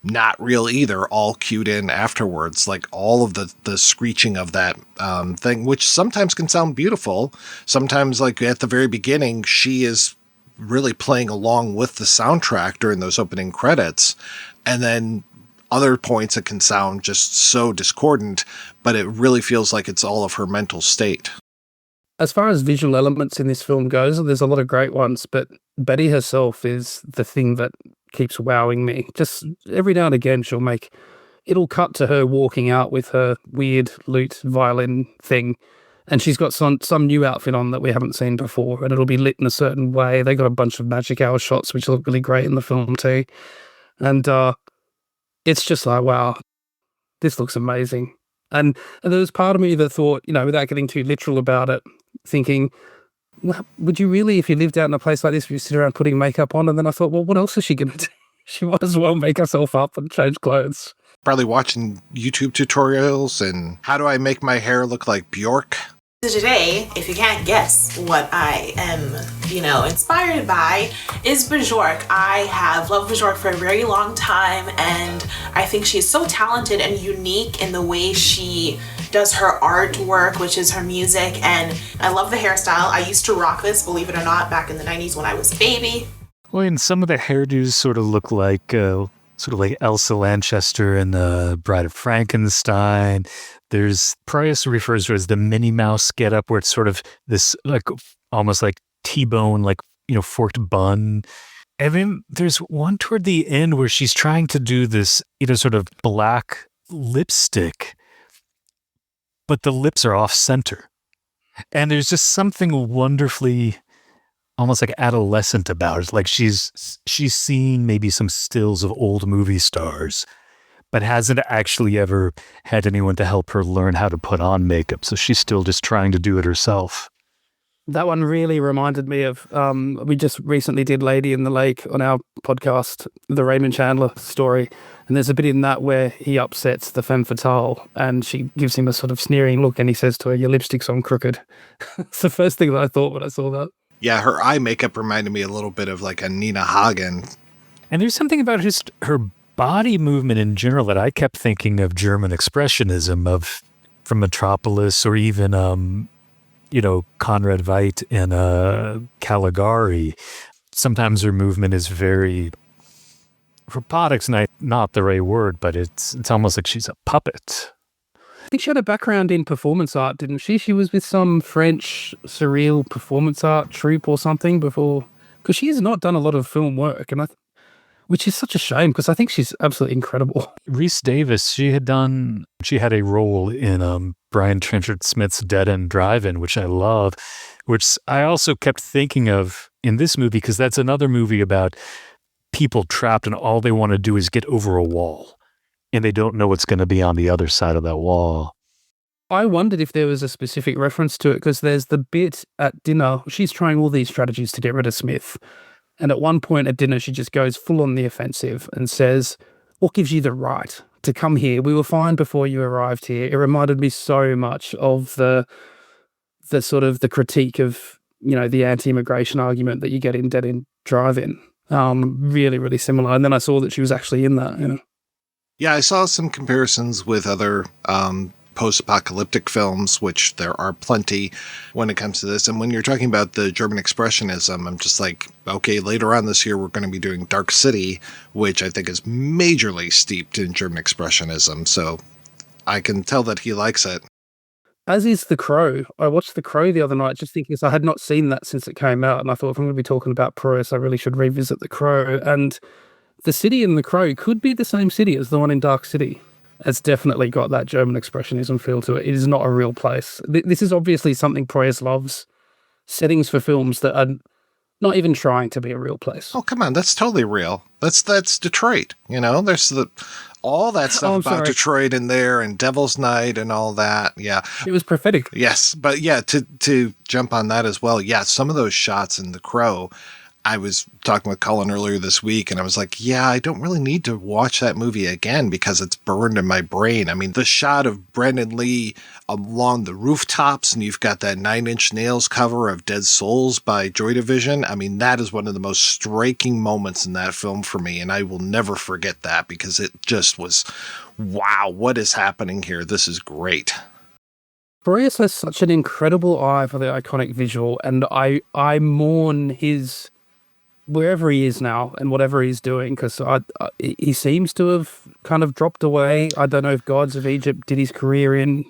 not real either, all cued in afterwards, like all of the screeching of that thing, which sometimes can sound beautiful. Sometimes, like at the very beginning, she is really playing along with the soundtrack during those opening credits. And then other points it can sound just so discordant, but it really feels like it's all of her mental state. As far as visual elements in this film goes, there's a lot of great ones, but Betty herself is the thing that keeps wowing me. Just every now and again, it'll cut to her walking out with her weird lute violin thing, and she's got some new outfit on that we haven't seen before, and it'll be lit in a certain way. They got a bunch of magic hour shots, which look really great in the film too. And it's just like, wow, this looks amazing. And there was part of me that thought, without getting too literal about it, thinking, well, would you really, if you lived out in a place like this, would you sit around putting makeup on? And then I thought, well, what else is she going to do? She might as well make herself up and change clothes. Probably watching YouTube tutorials and how do I make my hair look like Bjork? So today, if you can't guess what I am, inspired by, is Bjork. I have loved Bjork for a very long time, and I think she's so talented and unique in the way she does her artwork, which is her music, and I love the hairstyle. I used to rock this, believe it or not, back in the 90s when I was a baby. Well, and some of the hairdos sort of look like Elsa Lanchester in the Bride of Frankenstein. There's Proyas refers to it as the Minnie Mouse getup, where it's sort of this almost like T-bone, forked bun. And then there's one toward the end where she's trying to do this, sort of black lipstick, but the lips are off center. And there's just something wonderfully almost like adolescent about it. Like she's seen maybe some stills of old movie stars, but hasn't actually ever had anyone to help her learn how to put on makeup. So she's still just trying to do it herself. That one really reminded me of, we just recently did Lady in the Lake on our podcast, the Raymond Chandler story. And there's a bit in that where he upsets the femme fatale and she gives him a sort of sneering look and he says to her, "Your lipstick's on crooked." It's the first thing that I thought when I saw that. Yeah, her eye makeup reminded me a little bit of like a Nina Hagen. And there's something about just her body movement in general that I kept thinking of German expressionism from Metropolis, or even Conrad Veidt in Caligari. Sometimes her movement is very, robotic's not the right word, but it's almost like she's a puppet. I think she had a background in performance art, didn't she? She was with some French surreal performance art troupe or something before, because she has not done a lot of film work, which is such a shame because I think she's absolutely incredible. Rhys Davis, she had a role in Brian Trenchard Smith's Dead End Drive-In, which I love, which I also kept thinking of in this movie because that's another movie about people trapped and all they want to do is get over a wall. And they don't know what's going to be on the other side of that wall. I wondered if there was a specific reference to it, because there's the bit at dinner. She's trying all these strategies to get rid of Smith. And at one point at dinner, she just goes full on the offensive and says, "What gives you the right to come here? We were fine before you arrived here." It reminded me so much of the sort of the critique of, the anti-immigration argument that you get in Dead End Drive-In. Really, really similar. And then I saw that she was actually in that, Yeah, I saw some comparisons with other post-apocalyptic films, which there are plenty when it comes to this. And when you're talking about the German expressionism, I'm just like, okay, later on this year, we're going to be doing Dark City, which I think is majorly steeped in German expressionism. So I can tell that he likes it. As is The Crow. I watched The Crow the other night just thinking, because I had not seen that since it came out. And I thought, if I'm going to be talking about Proyas, I really should revisit The Crow. And the city in The Crow could be the same city as the one in Dark City. It's definitely got that German expressionism feel to it. It is not a real place. This is obviously something Proyas loves. Settings for films that are not even trying to be a real place. Oh, come on. That's totally real. That's Detroit. There's all that stuff about Detroit in there and Devil's Night and all that. Yeah. It was prophetic. Yes. But yeah, to jump on that as well. Yeah. Some of those shots in The Crow, I was talking with Cullen earlier this week, and I was like, yeah, I don't really need to watch that movie again because it's burned in my brain. I mean, the shot of Brendan Lee along the rooftops, and you've got that Nine Inch Nails cover of Dead Souls by Joy Division. I mean, that is one of the most striking moments in that film for me, and I will never forget that because it just was, wow, what is happening here? This is great. Proyas has such an incredible eye for the iconic visual, and I mourn his wherever he is now and whatever he's doing, because he seems to have kind of dropped away. I don't know if Gods of Egypt did his career in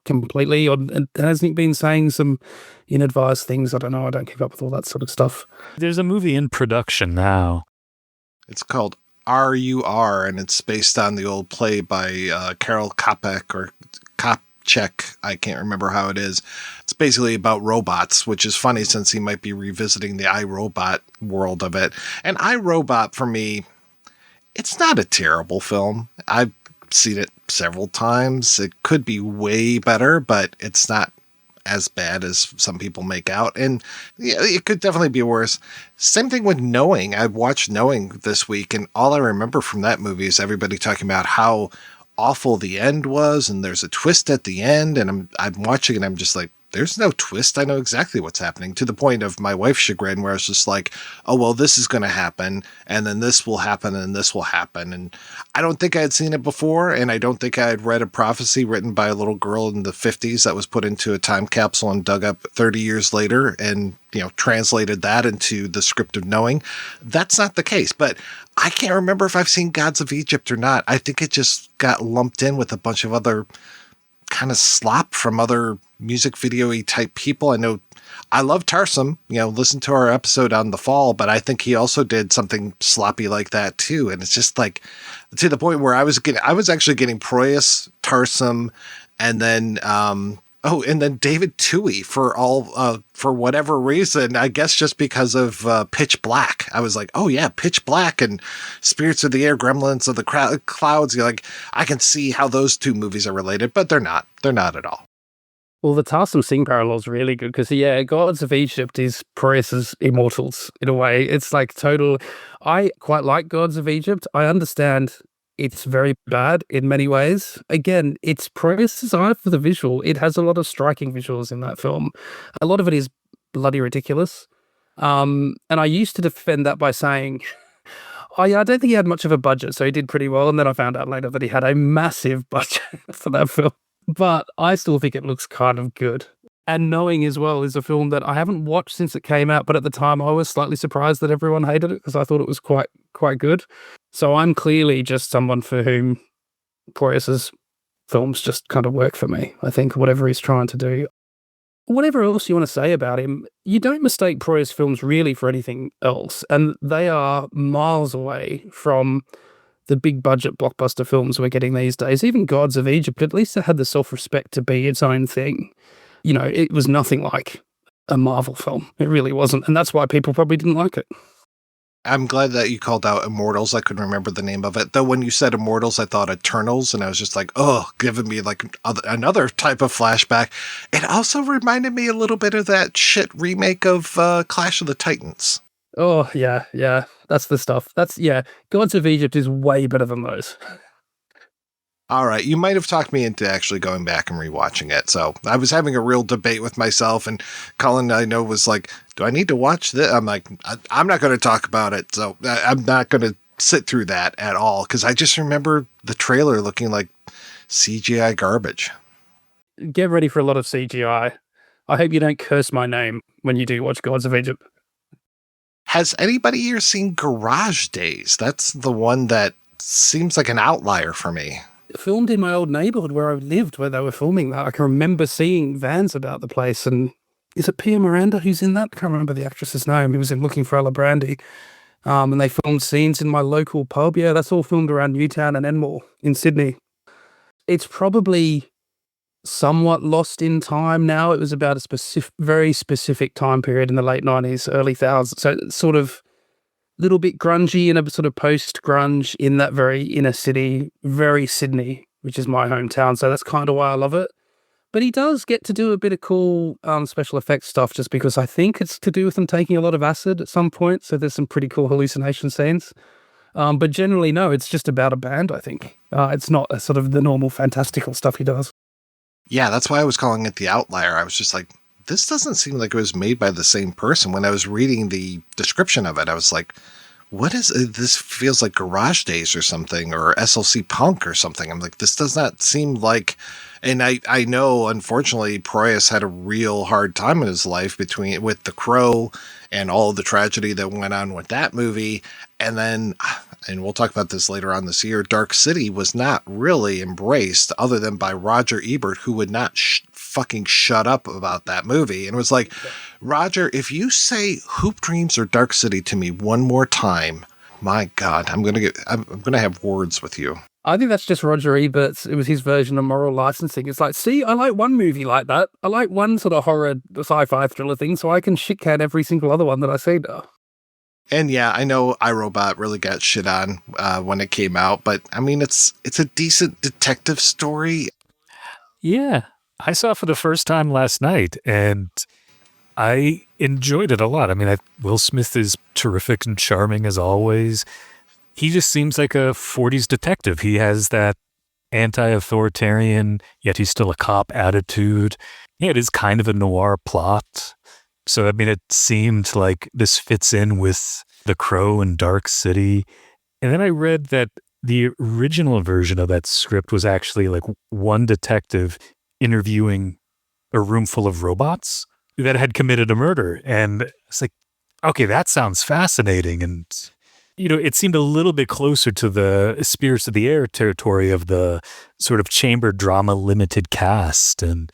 completely, or and hasn't he been saying some inadvised things? I don't know. I don't keep up with all that sort of stuff. There's a movie in production now. It's called RUR, and it's based on the old play by Karel Čapek or Kopček. I can't remember how it is. It's basically about robots, which is funny since he might be revisiting the iRobot world of it. And iRobot, for me, it's not a terrible film. I've seen it several times. It could be way better, but it's not as bad as some people make out. And yeah, it could definitely be worse. Same thing with Knowing. I watched Knowing this week, and all I remember from that movie is everybody talking about how awful the end was, and there's a twist at the end, and I'm watching and I'm just like, there's no twist. I know exactly what's happening, to the point of my wife's chagrin, where I was just like, oh, well, this is going to happen, and then this will happen, and this will happen. And I don't think I had seen it before, and I don't think I had read a prophecy written by a little girl in the 50s that was put into a time capsule and dug up 30 years later and, translated that into the script of Knowing. That's not the case, but I can't remember if I've seen Gods of Egypt or not. I think it just got lumped in with a bunch of other kind of slop from other music video-y type people. I know I love Tarsum, listen to our episode on The Fall, but I think he also did something sloppy like that too. And it's just like to the point where I was actually getting Proyas, Tarsum, and then, and then David Toohey for whatever reason, I guess just because of Pitch Black. I was like, oh yeah, Pitch Black and Spirits of the Air, Gremlins of the Clouds. I can see how those two movies are related, but they're not. They're not at all. Well, the Tarsum Singh parallel is really good because, Gods of Egypt is Proyas' Immortals in a way. It's like total. I quite like Gods of Egypt. I understand it's very bad in many ways. Again, it's Proyas' eye for the visual. It has a lot of striking visuals in that film. A lot of it is bloody ridiculous. And I used to defend that by saying, I don't think he had much of a budget, so he did pretty well. And then I found out later that he had a massive budget for that film. But I still think it looks kind of good. And Knowing as well is a film that I haven't watched since it came out, but at the time I was slightly surprised that everyone hated it because I thought it was quite good. So I'm clearly just someone for whom Proyas' films just kind of work for me. I think whatever he's trying to do. Whatever else you want to say about him, you don't mistake Proyas films really for anything else. And they are miles away from the big budget blockbuster films we're getting these days. Even Gods of Egypt, at least it had the self-respect to be its own thing. It was nothing like a Marvel film. It really wasn't. And that's why people probably didn't like it. I'm glad that you called out Immortals. I couldn't remember the name of it. Though when you said Immortals, I thought Eternals, and I was just like, oh, giving me like another type of flashback. It also reminded me a little bit of that shit remake of Clash of the Titans. Oh, yeah. That's the stuff. Gods of Egypt is way better than those. All right, you might have talked me into actually going back and rewatching it. So I was having a real debate with myself, and Cullen, I know, was like, do I need to watch this? I'm like, I'm not going to talk about it. So I'm not going to sit through that at all, because I just remember the trailer looking like CGI garbage. Get ready for a lot of CGI. I hope you don't curse my name when you do watch Gods of Egypt. Has anybody here seen Garage Days? That's the one that seems like an outlier for me. Filmed in my old neighborhood where I lived, where they were filming that. I can remember seeing vans about the place. And is it Pia Miranda who's in that? I can't remember the actress's name. He was in Looking for Ella Brandy. And they filmed scenes in my local pub. Yeah, that's all filmed around Newtown and Enmore in Sydney. It's probably somewhat lost in time now. It was about a very specific time period in the late 90s, early thousands. So it's sort of little bit grungy and a sort of post-grunge in that very inner city, very Sydney, which is my hometown. So that's kind of why I love it. But he does get to do a bit of cool special effects stuff just because I think it's to do with him taking a lot of acid at some point. So there's some pretty cool hallucination scenes. But generally, no, it's just about a band, I think. It's not a sort of the normal fantastical stuff he does. Yeah, that's why I was calling it The Outlier. I was just like, this doesn't seem like it was made by the same person. When I was reading the description of it, I was like, what is this? Feels like Garage Days or something, or SLC Punk or something. I'm like, this does not seem like, and I know, unfortunately, Proyas had a real hard time in his life with The Crow and all the tragedy that went on with that movie. And then, and we'll talk about this later on this year, Dark City was not really embraced other than by Roger Ebert, who would not fucking shut up about that movie. And it was like, Roger, if you say Hoop Dreams or Dark City to me one more time, my God, I'm gonna have words with you. I think that's just Roger Ebert's. It was his version of moral licensing. It's like, see, I like one movie like that. I like one sort of horror, sci-fi thriller thing, so I can shit-can every single other one that I see now. And yeah, I know iRobot really got shit on when it came out, but I mean, it's a decent detective story. Yeah, I saw it for the first time last night, and I enjoyed it a lot. I mean, Will Smith is terrific and charming as always. He just seems like a 40s detective. He has that anti-authoritarian, yet he's still a cop attitude. Yeah, it is kind of a noir plot. So, I mean, it seemed like this fits in with The Crow and Dark City. And then I read that the original version of that script was actually like one detective interviewing a room full of robots that had committed a murder. And it's like, okay, that sounds fascinating. And, you know, it seemed a little bit closer to the Spirits of the Air territory of the sort of chamber drama limited cast. And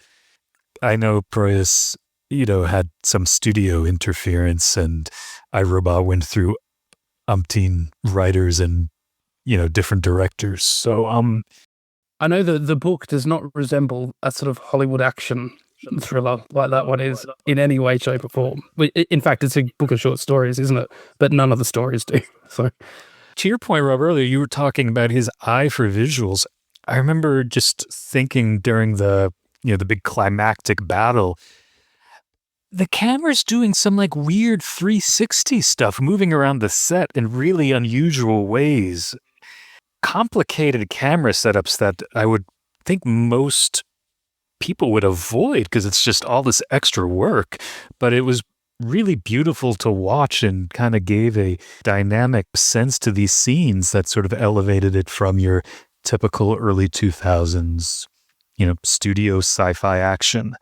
I know Proyas, you know, had some studio interference, and iRobot went through umpteen writers and, you know, different directors. So, I know that the book does not resemble a sort of Hollywood action thriller like that one is in any way, shape, or form. In fact, it's a book of short stories, isn't it? But none of the stories do. So, to your point, Rob, earlier you were talking about his eye for visuals. I remember just thinking during the big climactic battle, the camera's doing some like weird 360 stuff, moving around the set in really unusual ways. Complicated camera setups that I would think most people would avoid because it's just all this extra work. But it was really beautiful to watch and kind of gave a dynamic sense to these scenes that sort of elevated it from your typical early 2000s, you know, studio sci-fi action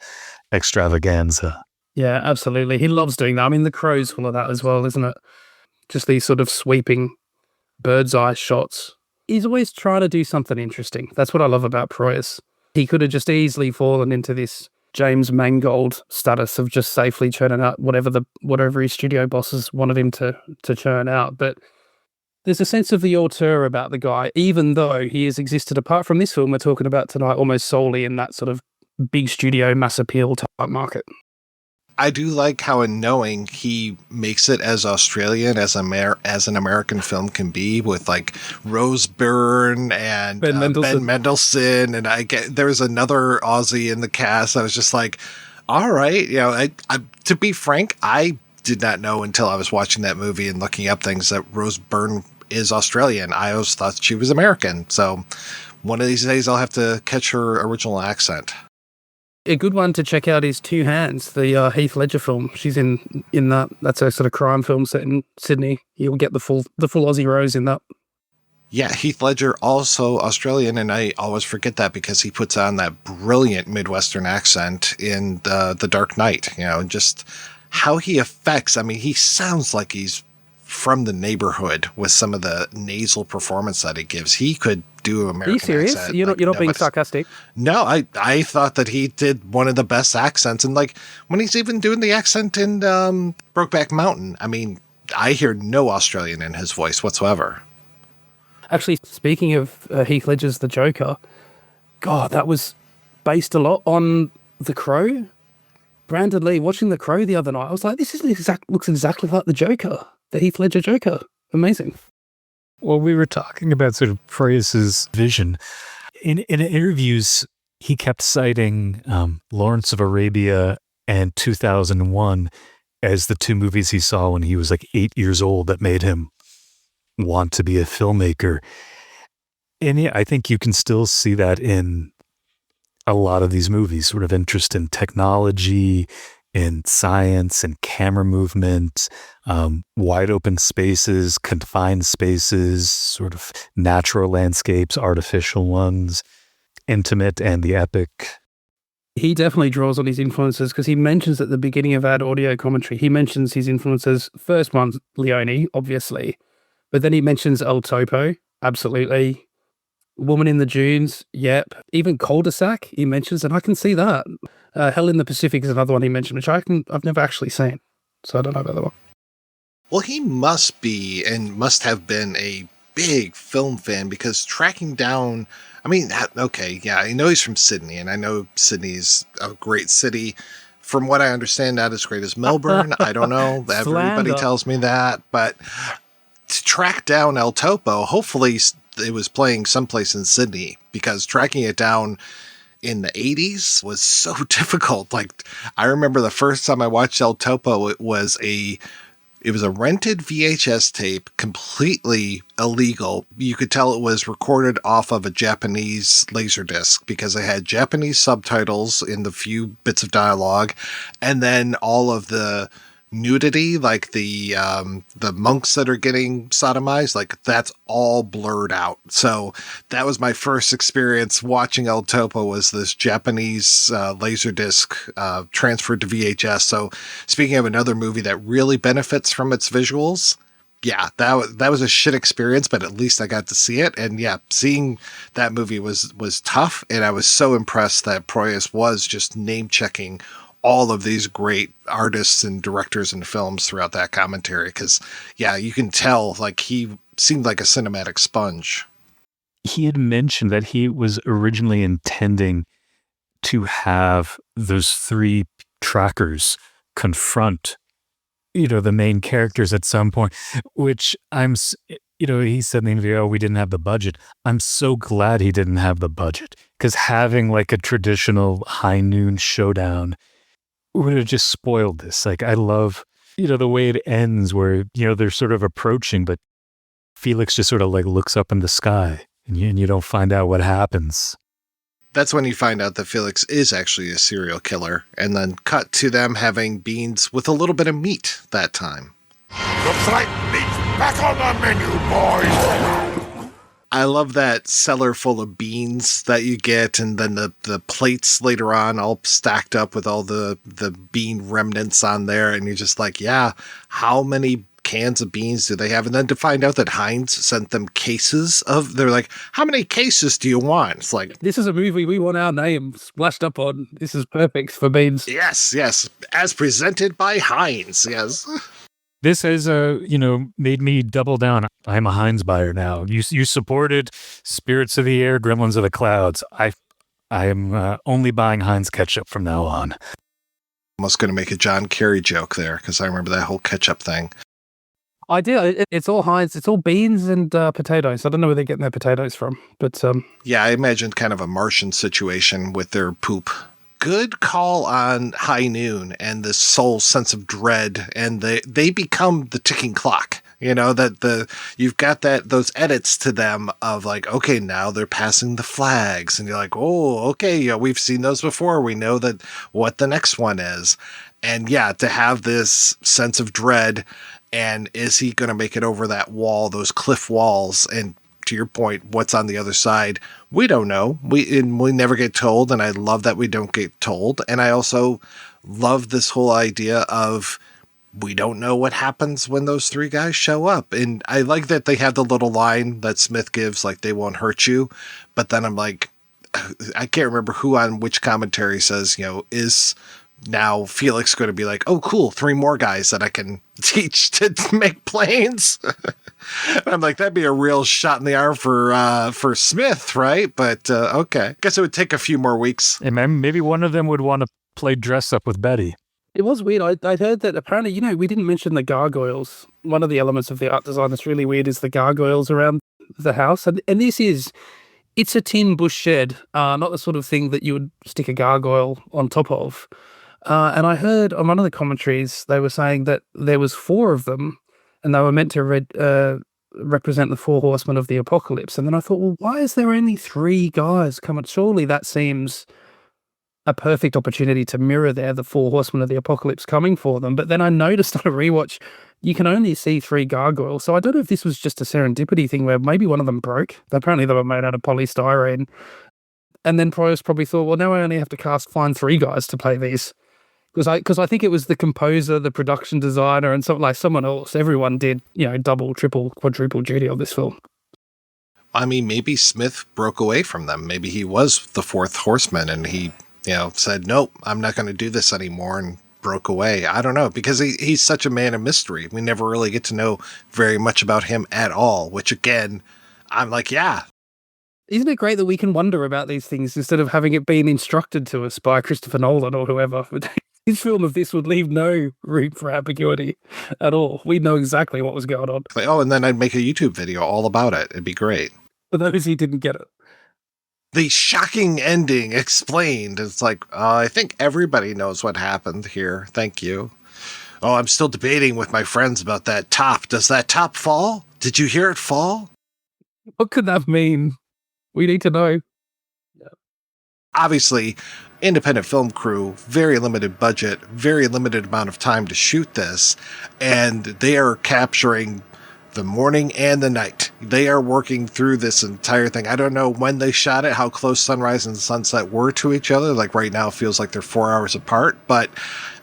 extravaganza. Yeah, absolutely. He loves doing that. I mean, The Crow's full of that as well, isn't it? Just these sort of sweeping bird's eye shots. He's always trying to do something interesting. That's what I love about Proyas. He could have just easily fallen into this James Mangold status of just safely churning out whatever his studio bosses wanted him to churn out. But there's a sense of the auteur about the guy, even though he has existed apart from this film we're talking about tonight, almost solely in that sort of big studio mass appeal type market. I do like how in knowing he makes it as Australian as an American film can be, with like Rose Byrne and Ben Mendelsohn, and there's another Aussie in the cast. I was just like, all right, you know, I to be frank, I did not know until I was watching that movie and looking up things that Rose Byrne is Australian. I always thought she was American. So one of these days I'll have to catch her original accent. A good one to check out is Two Hands, the Heath Ledger film. She's in that. That's a sort of crime film set in Sydney. You'll get the full Aussie Rose in that. Yeah, Heath Ledger, also Australian, and I always forget that because he puts on that brilliant Midwestern accent in the Dark Knight. You know, just how he affects. I mean, he sounds like he's from the neighborhood with some of the nasal performance that he gives. He could do American. Are you serious? Accent. You're not being sarcastic? No, I thought that he did one of the best accents, and like when he's even doing the accent in Brokeback Mountain, I mean, I hear no Australian in his voice whatsoever. Actually, speaking of Heath Ledger's The Joker, God, that was based a lot on The Crow. Brandon Lee, watching The Crow the other night, I was like, this looks exactly like the Joker, the Heath Ledger Joker. Amazing. Well, we were talking about sort of Proyas's vision. In interviews, he kept citing Lawrence of Arabia and 2001 as the two movies he saw when he was like 8 years old that made him want to be a filmmaker. And yeah, I think you can still see that in a lot of these movies, sort of interest in technology, in science and camera movement, wide open spaces, confined spaces, sort of natural landscapes, artificial ones, intimate and the epic. He definitely draws on his influences because he mentions at the beginning of that audio commentary, he mentions his influences. First one's Leone, obviously, but then he mentions El Topo, absolutely. Woman in the Dunes, yep. Even Cul-de-sac, he mentions, and I can see that. Hell in the Pacific is another one he mentioned, which I've never actually seen, so I don't know about that one. Well, he must be and must have been a big film fan because tracking down, I mean, okay, yeah, I know he's from Sydney, and I know Sydney's a great city. From what I understand, not as great as Melbourne. I don't know. Everybody tells me that, but to track down El Topo, hopefully it was playing someplace in Sydney, because tracking it down in the 80s was so difficult. Like, I remember the first time I watched El Topo, it was a rented VHS tape, completely illegal. You could tell it was recorded off of a Japanese Laserdisc because it had Japanese subtitles in the few bits of dialogue, and then all of the nudity, like the monks that are getting sodomized, like that's all blurred out. So that was my first experience watching El Topo, was this Japanese Laserdisc transferred to VHS. So speaking of another movie that really benefits from its visuals, yeah, that was a shit experience, but at least I got to see it. And yeah, seeing that movie was tough, and I was so impressed that Proyas was just name checking all of these great artists and directors and films throughout that commentary. Because, yeah, you can tell, like, he seemed like a cinematic sponge. He had mentioned that he was originally intending to have those three trackers confront, the main characters at some point, which he said in the interview, we didn't have the budget. I'm so glad he didn't have the budget, because having like a traditional high noon showdown would have just spoiled this. Like, I love, the way it ends where, they're sort of approaching, but Felix just sort of like looks up in the sky and you don't find out what happens. That's when you find out that Felix is actually a serial killer, and then cut to them having beans with a little bit of meat that time. The flight meat's back on the menu, boys! I love that cellar full of beans that you get, and then the plates later on all stacked up with all the bean remnants on there, and you're just like, yeah, how many cans of beans do they have? And then to find out that Heinz sent them cases of, they're like, how many cases do you want? It's like, this is a movie we want our name splashed up on. This is perfect for beans. Yes, as presented by Heinz, yes. This has, made me double down. I'm a Heinz buyer now. You supported Spirits of the Air, Gremlins of the Clouds. I am only buying Heinz ketchup from now on. Almost going to make a John Kerry joke there, because I remember that whole ketchup thing. I do. It's all Heinz. It's all beans and potatoes. I don't know where they're getting their potatoes from, but yeah, I imagined kind of a Martian situation with their poop. Good call on High Noon and this soul sense of dread, and they become the ticking clock. That you've got those edits to them of like, okay, now they're passing the flags, and you're like, oh, okay, yeah, we've seen those before. We know that what the next one is, and yeah, to have this sense of dread, and is he going to make it over that wall, those cliff walls, and to your point, what's on the other side? We don't know. We never get told, and I love that we don't get told. And I also love this whole idea of we don't know what happens when those three guys show up. And I like that they have the little line that Smith gives, like, they won't hurt you. But then I'm like, I can't remember who on which commentary says, is now Felix going to be like, oh, cool, 3 more guys that I can teach to make planes? And I'm like, that'd be a real shot in the arm for Smith, right? But okay, guess it would take a few more weeks. And maybe one of them would want to play dress up with Betty. It was weird. I'd heard that apparently, we didn't mention the gargoyles. One of the elements of the art design that's really weird is the gargoyles around the house. And this is, It's a tin bush shed, not the sort of thing that you would stick a gargoyle on top of. And I heard on one of the commentaries, they were saying that there was 4 of them, and they were meant to represent the 4 horsemen of the apocalypse. And then I thought, well, why is there only 3 guys coming? Surely that seems a perfect opportunity to mirror the 4 horsemen of the apocalypse coming for them. But then I noticed on a rewatch, you can only see 3 gargoyles. So I don't know if this was just a serendipity thing where maybe one of them broke. Apparently they were made out of polystyrene. And then Proyas probably thought, well, now I only have to find 3 guys to play these. Because I think it was the composer, the production designer, and someone else. Everyone did, double, triple, quadruple duty on this film. I mean, maybe Smith broke away from them. Maybe he was the 4th horseman and he, said, nope, I'm not going to do this anymore, and broke away. I don't know, because he's such a man of mystery. We never really get to know very much about him at all, which again, I'm like, yeah. Isn't it great that we can wonder about these things instead of having it being instructed to us by Christopher Nolan or whoever? His film of this would leave no room for ambiguity at all. We'd know exactly what was going on. And then I'd make a YouTube video all about it. It'd be great. For those who didn't get it. The shocking ending explained. It's like, I think everybody knows what happened here. Thank you. Oh, I'm still debating with my friends about that top. Does that top fall? Did you hear it fall? What could that mean? We need to know. Yeah. Obviously, independent film crew, very limited budget, very limited amount of time to shoot this, and they are capturing the morning and the night. They are working through this entire thing. I don't know when they shot it, how close sunrise and sunset were to each other. Like right now, it feels like they're 4 hours apart, but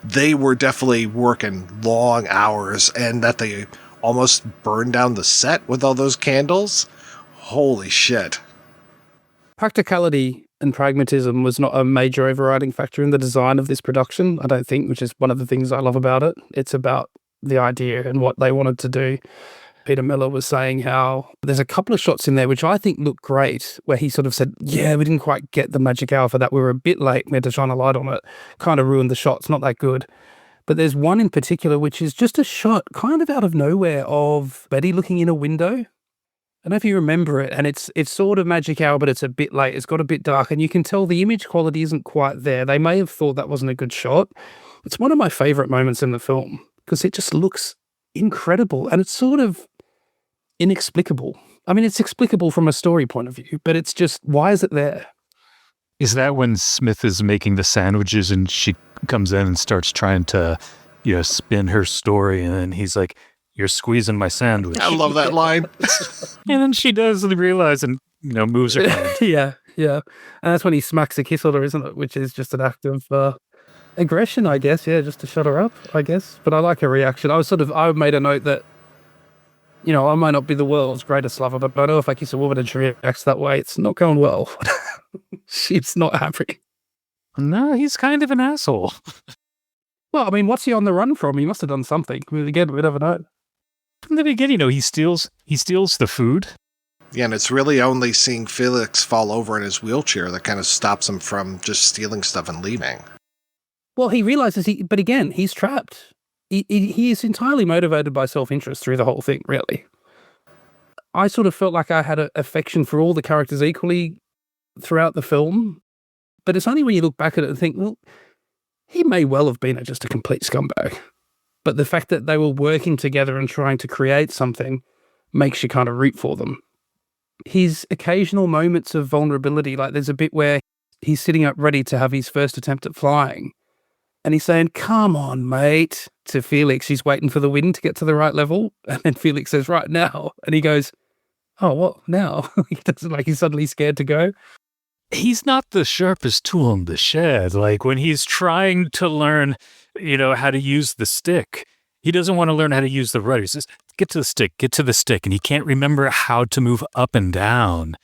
they were definitely working long hours, and that they almost burned down the set with all those candles. Holy shit. Practicality and pragmatism was not a major overriding factor in the design of this production, I don't think, which is one of the things I love about it. It's about the idea and what they wanted to do. Peter Miller was saying how there's a couple of shots in there which I think look great, where he sort of said, yeah, we didn't quite get the magic hour for that. We were a bit late. We had to shine a light on it. Kind of ruined the shots. Not that good. But there's one in particular which is just a shot kind of out of nowhere of Betty looking in a window. I don't know if you remember it, and it's sort of magic hour, but it's a bit late. It's got a bit dark, and you can tell the image quality isn't quite there. They may have thought that wasn't a good shot. It's one of my favorite moments in the film because it just looks incredible, and it's sort of inexplicable. I mean, it's explicable from a story point of view, but it's just, why is it there? Is that when Smith is making the sandwiches and she comes in and starts trying to, spin her story, and then he's like, you're squeezing my sandwich. I love that line. And then she doesn't realize and, moves her hand. Yeah. And that's when he smacks a kiss on her, isn't it? Which is just an act of aggression, I guess. Yeah, just to shut her up, I guess. But I like her reaction. I made a note that, I might not be the world's greatest lover, but I know if I kiss a woman and she reacts that way, it's not going well. She's not happy. No, he's kind of an asshole. Well, I mean, what's he on the run from? He must have done something. I mean, again, we never know. And then again, he steals the food. Yeah, and it's really only seeing Felix fall over in his wheelchair that kind of stops him from just stealing stuff and leaving. Well, he realizes but again, he's trapped. He is entirely motivated by self-interest through the whole thing, really. I sort of felt like I had an affection for all the characters equally throughout the film, but it's only when you look back at it and think, well, he may well have been just a complete scumbag. But the fact that they were working together and trying to create something makes you kind of root for them. His occasional moments of vulnerability, like there's a bit where he's sitting up ready to have his first attempt at flying, and he's saying, come on, mate, to Felix. He's waiting for the wind to get to the right level. And then Felix says, right now. And he goes, oh, what now? He doesn't, like, he's suddenly scared to go. He's not the sharpest tool in the shed. Like when he's trying to learn, how to use the stick, he doesn't want to learn how to use the rudder. He says, get to the stick. And he can't remember how to move up and down.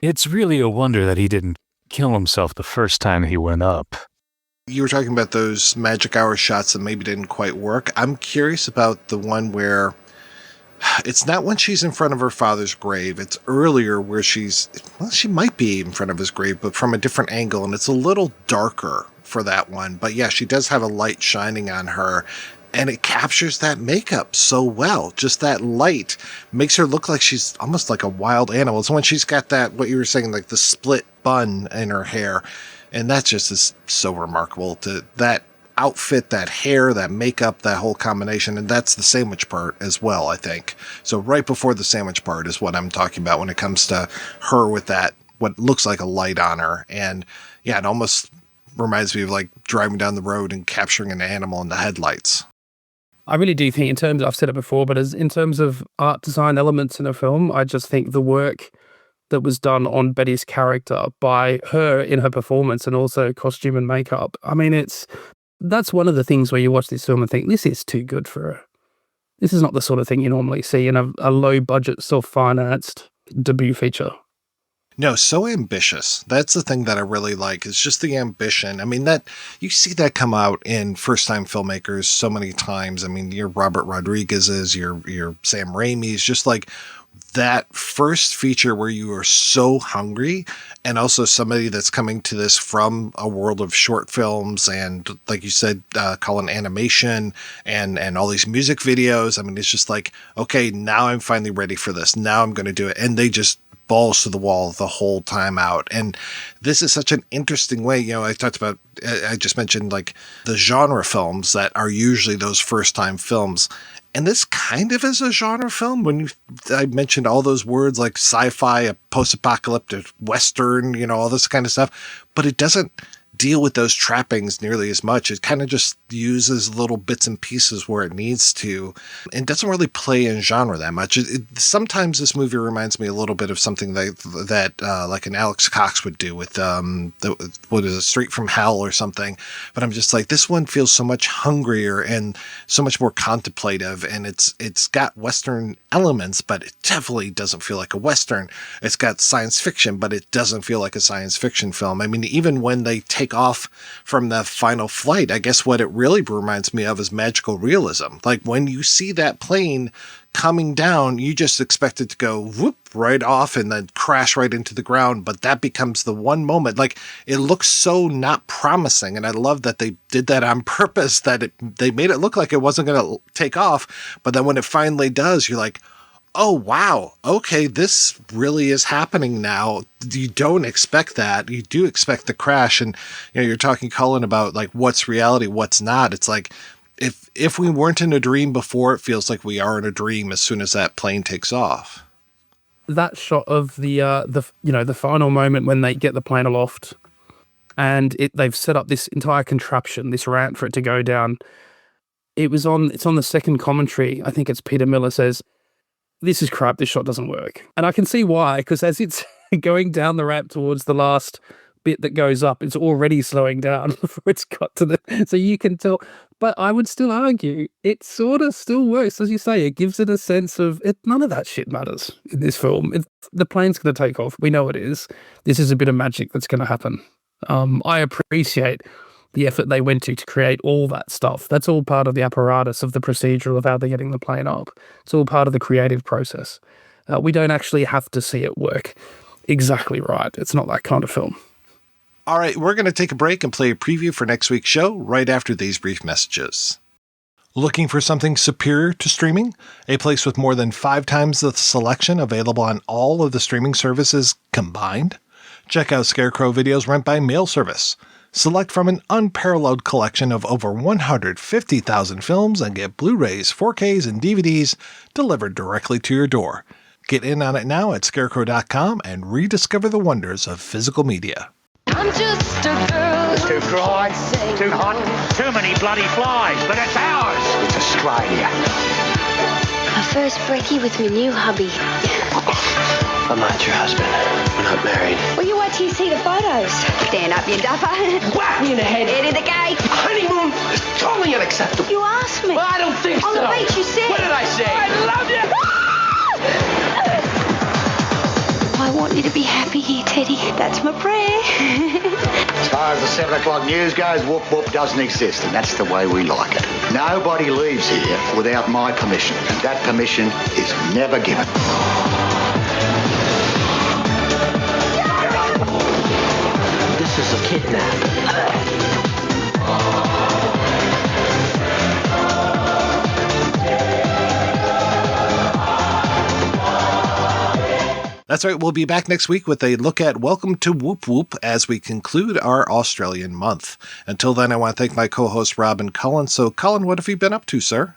It's really a wonder that he didn't kill himself the first time he went up. You were talking about those magic hour shots that maybe didn't quite work. I'm curious about the one where it's not when she's in front of her father's grave. It's earlier where she might be in front of his grave, but from a different angle. And it's a little darker for that one. But yeah, she does have a light shining on her. And it captures that makeup so well. Just that light makes her look like she's almost like a wild animal. It's when she's got that, what you were saying, like the split bun in her hair. And that just is so remarkable. To that outfit, that hair, that makeup, that whole combination. And that's the sandwich part as well, I think. So right before the sandwich part is what I'm talking about when it comes to her with that, what looks like a light on her. And yeah, it almost reminds me of like driving down the road and capturing an animal in the headlights. I really do think, in terms, I've said it before, but in terms of art design elements in a film, I just think the work that was done on Betty's character by her in her performance and also costume and makeup. I mean, that's one of the things where you watch this film and think, this is too good for her. This is not the sort of thing you normally see in a low-budget, self-financed debut feature. No, so ambitious. That's the thing that I really like. It's just the ambition. I mean, that you see that come out in first-time filmmakers so many times. I mean, your Robert Rodriguez's, your Sam Raimi's, just like that first feature where you are so hungry, and also somebody that's coming to this from a world of short films and, like you said, Cullen, animation and all these music videos. I mean, it's just like, okay, now I'm finally ready for this. Now I'm going to do it. And they just balls to the wall the whole time out. And this is such an interesting way. You know, I just mentioned like the genre films that are usually those first time films. And this kind of is a genre film. I mentioned all those words like sci-fi, a post-apocalyptic Western, you know, all this kind of stuff, but it doesn't deal with those trappings nearly as much. It kind of just uses little bits and pieces where it needs to, and doesn't really play in genre that much. Sometimes this movie reminds me a little bit of something that like an Alex Cox would do with what is it, Straight from Hell or something. But I'm just like, this one feels so much hungrier and so much more contemplative, and it's got Western elements, but it definitely doesn't feel like a Western. It's got science fiction, but it doesn't feel like a science fiction film. I mean, even when they take off from the final flight, I guess what it really reminds me of is magical realism. Like when you see that plane coming down, you just expect it to go whoop right off and then crash right into the ground. But that becomes the one moment. Like it looks so not promising. And I love that they did that on purpose, that they made it look like it wasn't going to take off. But then when it finally does, you're like, oh, wow, okay, this really is happening now. You don't expect that. You do expect the crash. And, you know, you're talking, Cullen, about like what's reality, what's not. It's like, if we weren't in a dream before, it feels like we are in a dream as soon as that plane takes off. That shot of the final moment when they get the plane aloft and they've set up this entire contraption, this ramp for it to go down. It's on the second commentary. I think it's Peter Miller says, this is crap, this shot doesn't work. And I can see why, because as it's going down the ramp towards the last bit that goes up, it's already slowing down before it's got to so you can tell. But I would still argue it sort of still works. As you say, it gives it a sense of none of that shit matters in this film. The plane's going to take off. We know it is. This is a bit of magic that's going to happen. I appreciate the effort they went to create all that stuff. That's all part of the apparatus of the procedural of how they're getting the plane up. It's all part of the creative process. We don't actually have to see it work exactly right. It's not that kind of film. All right, we're going to take a break and play a preview for next week's show right after these brief messages. Looking for something superior to streaming? A place with more than 5 times the selection available on all of the streaming services combined? Check out Scarecrow Video's Rent by Mail service. Select from an unparalleled collection of over 150,000 films and get Blu-rays, 4Ks, and DVDs delivered directly to your door. Get in on it now at scarecrow.com and rediscover the wonders of physical media. I'm just a girl. It's too dry, too hot, too many bloody flies, but it's ours. It's Australia. My first brekkie with my new hubby. I'm not your husband. We're not married. Will you wait till you see the photos? Stand up, you duffer. Whack me in the head. Head of the gate. Honeymoon is totally unacceptable. You asked me. Well, I don't think On so. the beach, you said. What did I say? I love you. I want you to be happy here, Teddy. That's my prayer. As far as the 7 o'clock news goes, whoop whoop doesn't exist, and that's the way we like it. Nobody leaves here without my permission, and that permission is never given. This is a kidnap. That's right. We'll be back next week with a look at Welcome to Whoop Whoop as we conclude our Australian month. Until then, I want to thank my co-hosts Rob and Cullen. So, Cullen, what have you been up to, sir?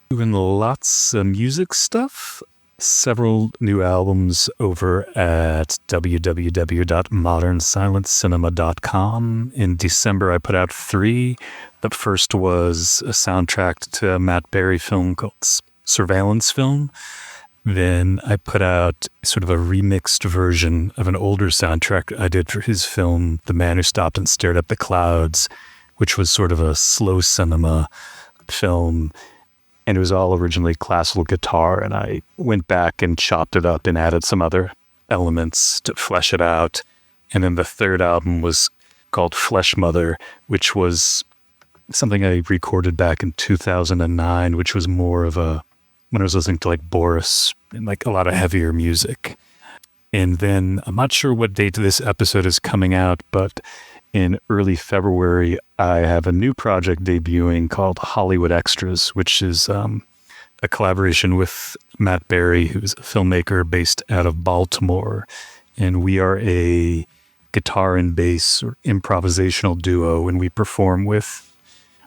Doing lots of music stuff. Several new albums over at www.modernsilencecinema.com. In December, I put out 3. The first was a soundtrack to a Matt Berry film called Surveillance Film. Then I put out sort of a remixed version of an older soundtrack I did for his film, The Man Who Stopped and Stared at the Clouds, which was sort of a slow cinema film. And it was all originally classical guitar. And I went back and chopped it up and added some other elements to flesh it out. And then the third album was called Flesh Mother, which was something I recorded back in 2009, which was more of a, when I was listening to like Boris and like a lot of heavier music. And then I'm not sure what date this episode is coming out, but in early February, I have a new project debuting called Hollywood Extras, which is a collaboration with Matt Berry, who's a filmmaker based out of Baltimore. And we are a guitar and bass or improvisational duo, and we perform with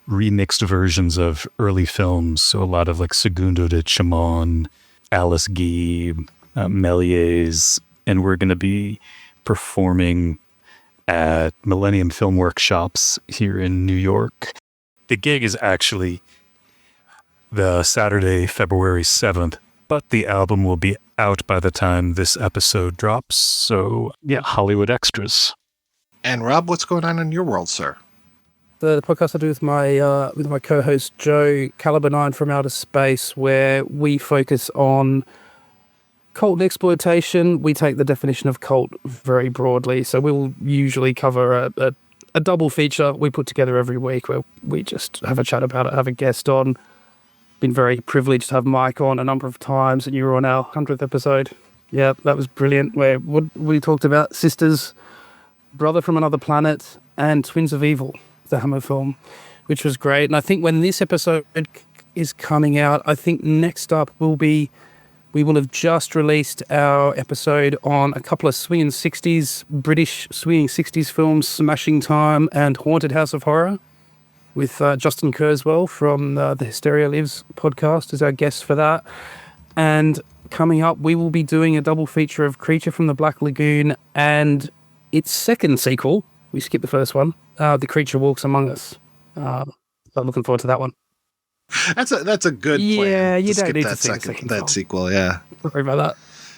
remixed versions of early films. So a lot of like Segundo de Chamon, Alice Guy, Méliès, and we're going to be performing at Millennium Film Workshops here in New York. The gig is actually the Saturday, February 7th, but the album will be out by the time this episode drops. So yeah, Hollywood Extras. And Rob, what's going on in your world, sir? The podcast I do with my co-host Joe, Caliber 9 from Outer Space, where we focus on cult exploitation. We take the definition of cult very broadly, so we'll usually cover a double feature we put together every week where we just have a chat about it, have a guest on. Been very privileged to have Mike on a number of times, and you were on our 100th episode. Yeah, that was brilliant, where we talked about Sisters, Brother from Another Planet, and Twins of Evil, the Hammer film, which was great. And I think when this episode is coming out, I think next up we will have just released our episode on a couple of swinging 60s, British swinging 60s films, Smashing Time and Haunted House of Horror, with Justin Kurzweil from the Hysteria Lives podcast as our guest for that. And coming up, we will be doing a double feature of Creature from the Black Lagoon and its second sequel. We skipped the first one, The Creature Walks Among Us. I'm looking forward to that one. That's a good plan. Yeah, you don't need that to see the second film. sequel, yeah. Sorry about that.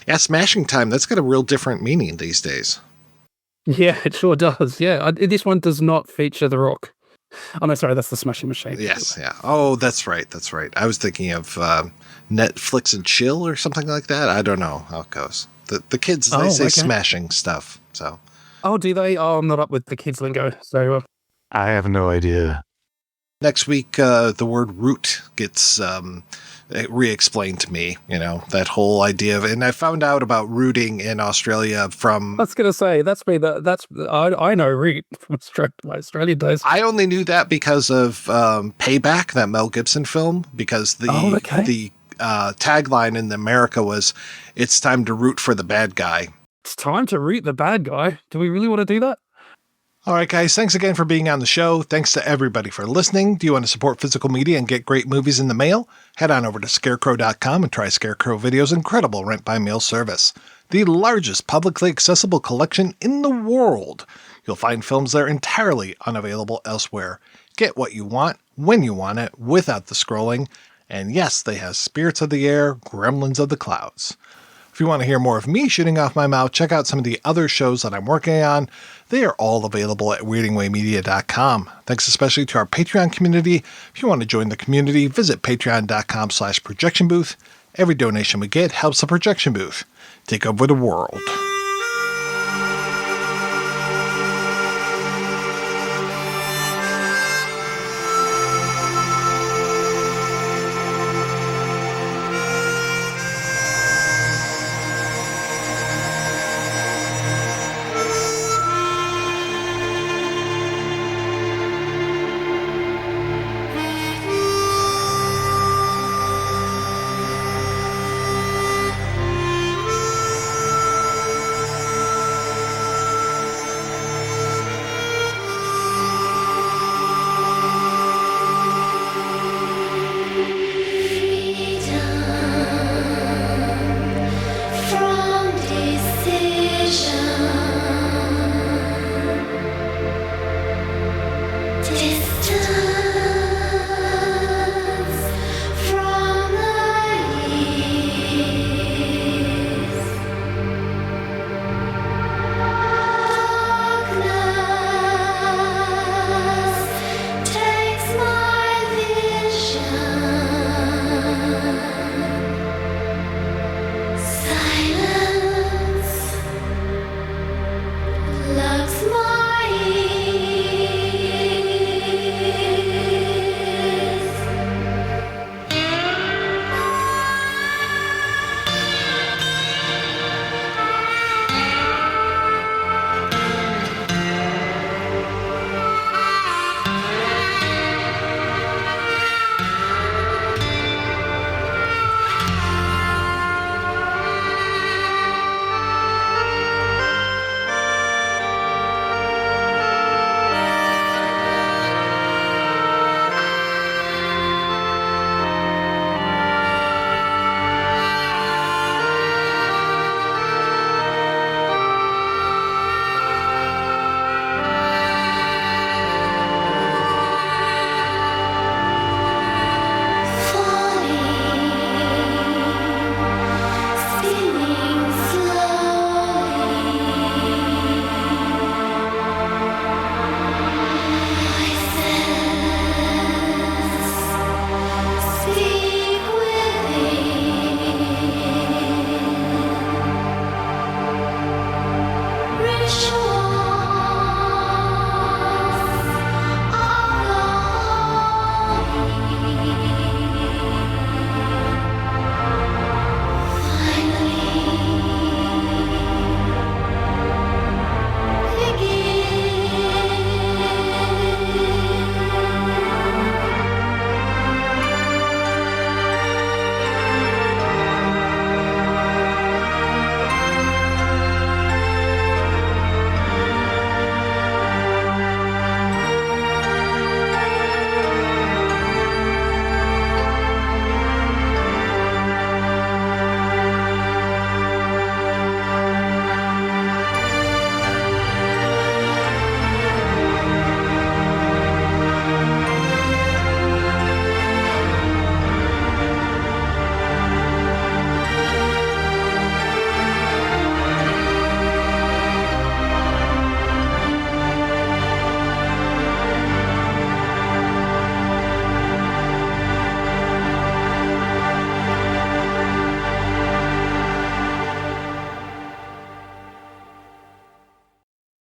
Yeah, Smashing Time, that's got a real different meaning these days. Yeah, it sure does. Yeah, this one does not feature The Rock. Oh, no, sorry, that's the Smashing Machine. Yes, yeah. Oh, that's right. I was thinking of Netflix and Chill or something like that. I don't know how it goes. The kids, they say smashing stuff, so. Oh, do they? Oh, I'm not up with the kids lingo, so. I have no idea. Next week, the word root gets re-explained to me, that whole idea of, and I found out about rooting in Australia from... I was going to say, I know root from my Australian days. I only knew that because of Payback, that Mel Gibson film, because the tagline in America was, it's time to root for the bad guy. It's time to root the bad guy? Do we really want to do that? All right, guys, thanks again for being on the show. Thanks to everybody for listening. Do you want to support physical media and get great movies in the mail? Head on over to scarecrow.com and try Scarecrow Video's incredible rent-by-mail service. The largest publicly accessible collection in the world. You'll find films that are entirely unavailable elsewhere. Get what you want, when you want it, without the scrolling. And yes, they have Spirits of the Air, Gremlins of the Clouds. If you want to hear more of me shooting off my mouth, check out some of the other shows that I'm working on. They are all available at weirdingwaymedia.com. Thanks especially to our Patreon community. If you want to join the community, visit patreon.com/projectionbooth. Every donation we get helps the projection booth take over the world.